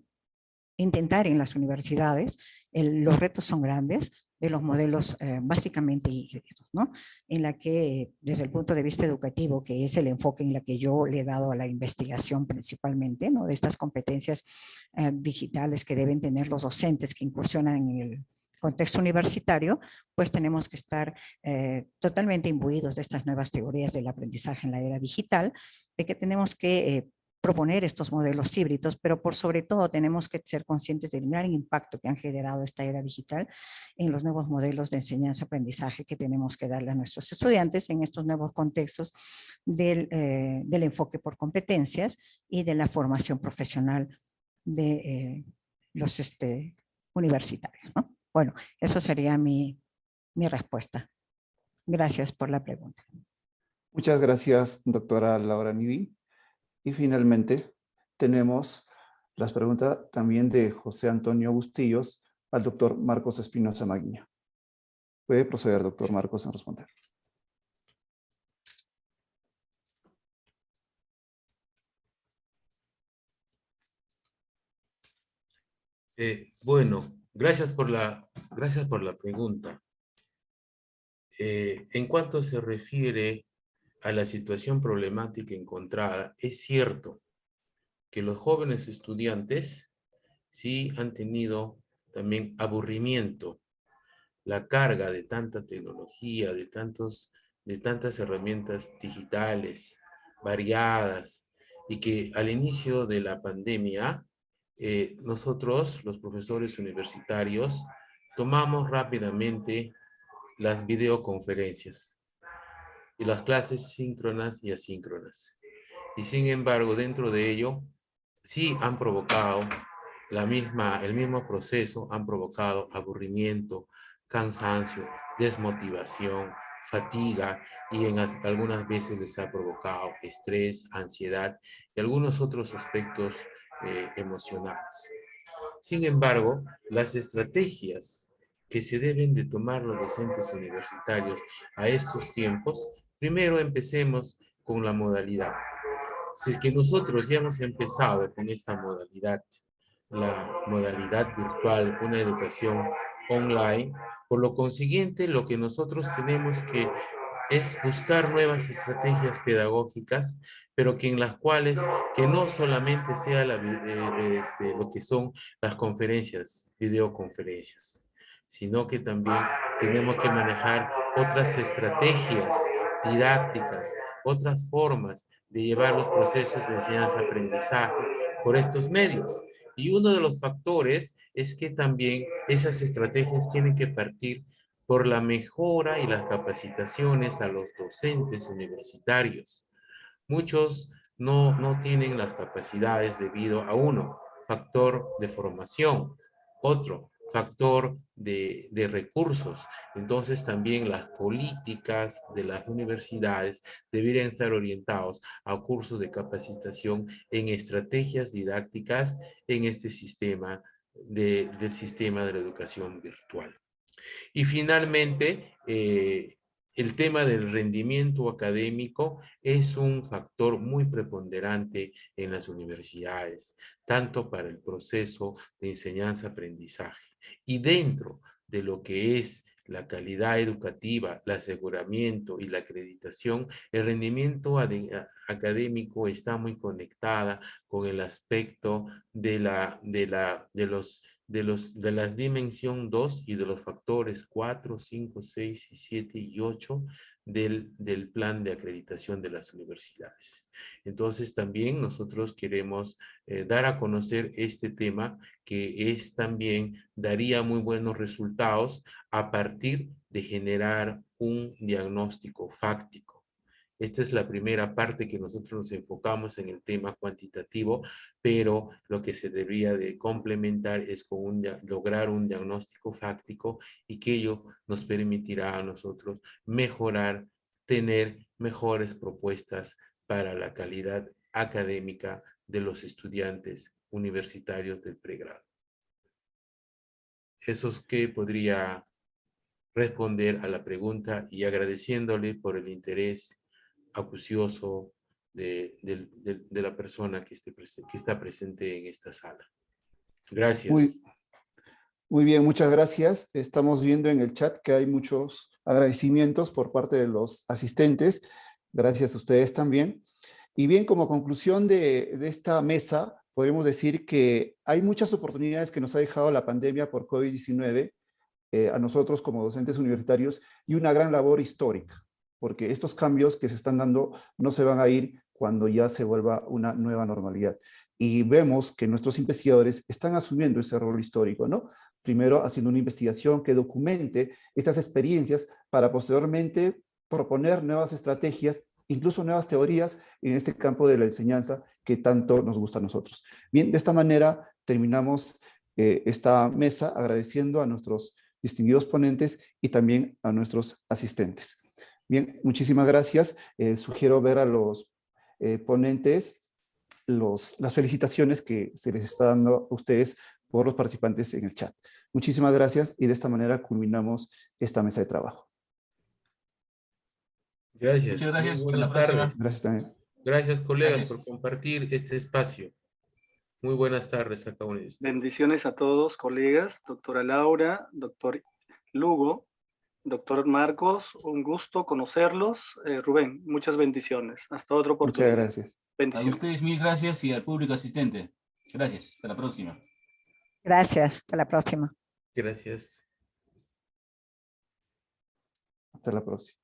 Speaker 4: intentar en las universidades, los retos son grandes, de los modelos básicamente híbridos, ¿no?, en la que desde el punto de vista educativo, que es el enfoque en la que yo le he dado a la investigación principalmente, ¿no?, de estas competencias digitales que deben tener los docentes que incursionan en el contexto universitario, pues tenemos que estar totalmente imbuidos de estas nuevas teorías del aprendizaje en la era digital, de que tenemos que proponer estos modelos híbridos, pero por sobre todo tenemos que ser conscientes del gran impacto que han generado esta era digital en los nuevos modelos de enseñanza-aprendizaje que tenemos que darle a nuestros estudiantes en estos nuevos contextos del enfoque por competencias y de la formación profesional de los universitarios, ¿no? Bueno, eso sería mi respuesta. Gracias por la pregunta.
Speaker 1: Muchas gracias, doctora Laura Nivin. Y finalmente tenemos las preguntas también de José Antonio Bustillos al doctor Marcos Espinosa Magña. Puede proceder, doctor Marcos, en responder.
Speaker 5: Bueno, gracias por la pregunta. En cuanto se refiere a la situación problemática encontrada, es cierto que los jóvenes estudiantes sí han tenido también aburrimiento, la carga de tanta tecnología, de tantas herramientas digitales variadas, y que al inicio de la pandemia, nosotros, los profesores universitarios, tomamos rápidamente las videoconferencias y las clases síncronas y asíncronas. Y sin embargo, dentro de ello, sí han provocado el mismo proceso han provocado aburrimiento, cansancio, desmotivación, fatiga y algunas veces les ha provocado estrés, ansiedad y algunos otros aspectos emocionales. Sin embargo, las estrategias que se deben de tomar los docentes universitarios a estos tiempos, primero empecemos con la modalidad. Si es que nosotros ya hemos empezado con esta modalidad, la modalidad virtual, una educación online, por lo consiguiente, lo que nosotros tenemos que es buscar nuevas estrategias pedagógicas, pero que en las cuales, que no solamente sea lo que son las conferencias, videoconferencias, sino que también tenemos que manejar otras estrategias didácticas, otras formas de llevar los procesos de enseñanza-aprendizaje por estos medios. Y uno de los factores es que también esas estrategias tienen que partir por la mejora y las capacitaciones a los docentes universitarios. Muchos no tienen las capacidades debido a factor de formación, otro, factor de recursos. Entonces también las políticas de las universidades deberían estar orientados a cursos de capacitación en estrategias didácticas en este sistema del sistema de la educación virtual. Y finalmente, el tema del rendimiento académico es un factor muy preponderante en las universidades, tanto para el proceso de enseñanza-aprendizaje. Y dentro de lo que es la calidad educativa, el aseguramiento y la acreditación, el rendimiento académico está muy conectada con el aspecto de las dimensión 2 y de los factores 4, 5, 6, 7 y 8 del plan de acreditación de las universidades. Entonces también nosotros queremos dar a conocer este tema que también daría muy buenos resultados a partir de generar un diagnóstico fáctico. Esta es la primera parte que nosotros nos enfocamos en el tema cuantitativo, pero lo que se debería de complementar es con lograr un diagnóstico fáctico y que ello nos permitirá a nosotros mejorar, tener mejores propuestas para la calidad académica de los estudiantes universitarios del pregrado. Eso es que podría responder a la pregunta y agradeciéndole por el interés acucioso de la persona que está presente en esta sala. Gracias.
Speaker 1: Muy bien, muchas gracias. Estamos viendo en el chat que hay muchos agradecimientos por parte de los asistentes. Gracias a ustedes también. Y bien, como conclusión de esta mesa, podemos decir que hay muchas oportunidades que nos ha dejado la pandemia por COVID-19 a nosotros como docentes universitarios y una gran labor histórica, porque estos cambios que se están dando no se van a ir cuando ya se vuelva una nueva normalidad. Y vemos que nuestros investigadores están asumiendo ese rol histórico, ¿no? Primero haciendo una investigación que documente estas experiencias para posteriormente proponer nuevas estrategias, incluso nuevas teorías en este campo de la enseñanza que tanto nos gusta a nosotros. Bien, de esta manera terminamos esta mesa agradeciendo a nuestros distinguidos ponentes y también a nuestros asistentes. Bien, muchísimas gracias. Sugiero ver a los ponentes las felicitaciones que se les está dando a ustedes por los participantes en el chat. Muchísimas gracias y de esta manera culminamos esta mesa de trabajo.
Speaker 5: Gracias.
Speaker 2: Muchas gracias.
Speaker 5: Muy buenas tardes.
Speaker 1: Gracias también.
Speaker 5: Gracias, colegas,
Speaker 2: Gracias
Speaker 5: por compartir este espacio. Muy buenas tardes a cada uno de ustedes.
Speaker 3: Bendiciones a todos, colegas, doctora Laura, doctor Lugo, doctor Marcos, un gusto conocerlos. Rubén, muchas bendiciones. Hasta otra oportunidad.
Speaker 1: Muchas gracias.
Speaker 2: A
Speaker 3: Bendiciones.
Speaker 2: ustedes mil gracias y al público asistente. Gracias. Hasta la próxima.
Speaker 4: Gracias. Hasta la próxima.
Speaker 5: Gracias.
Speaker 1: Hasta la próxima.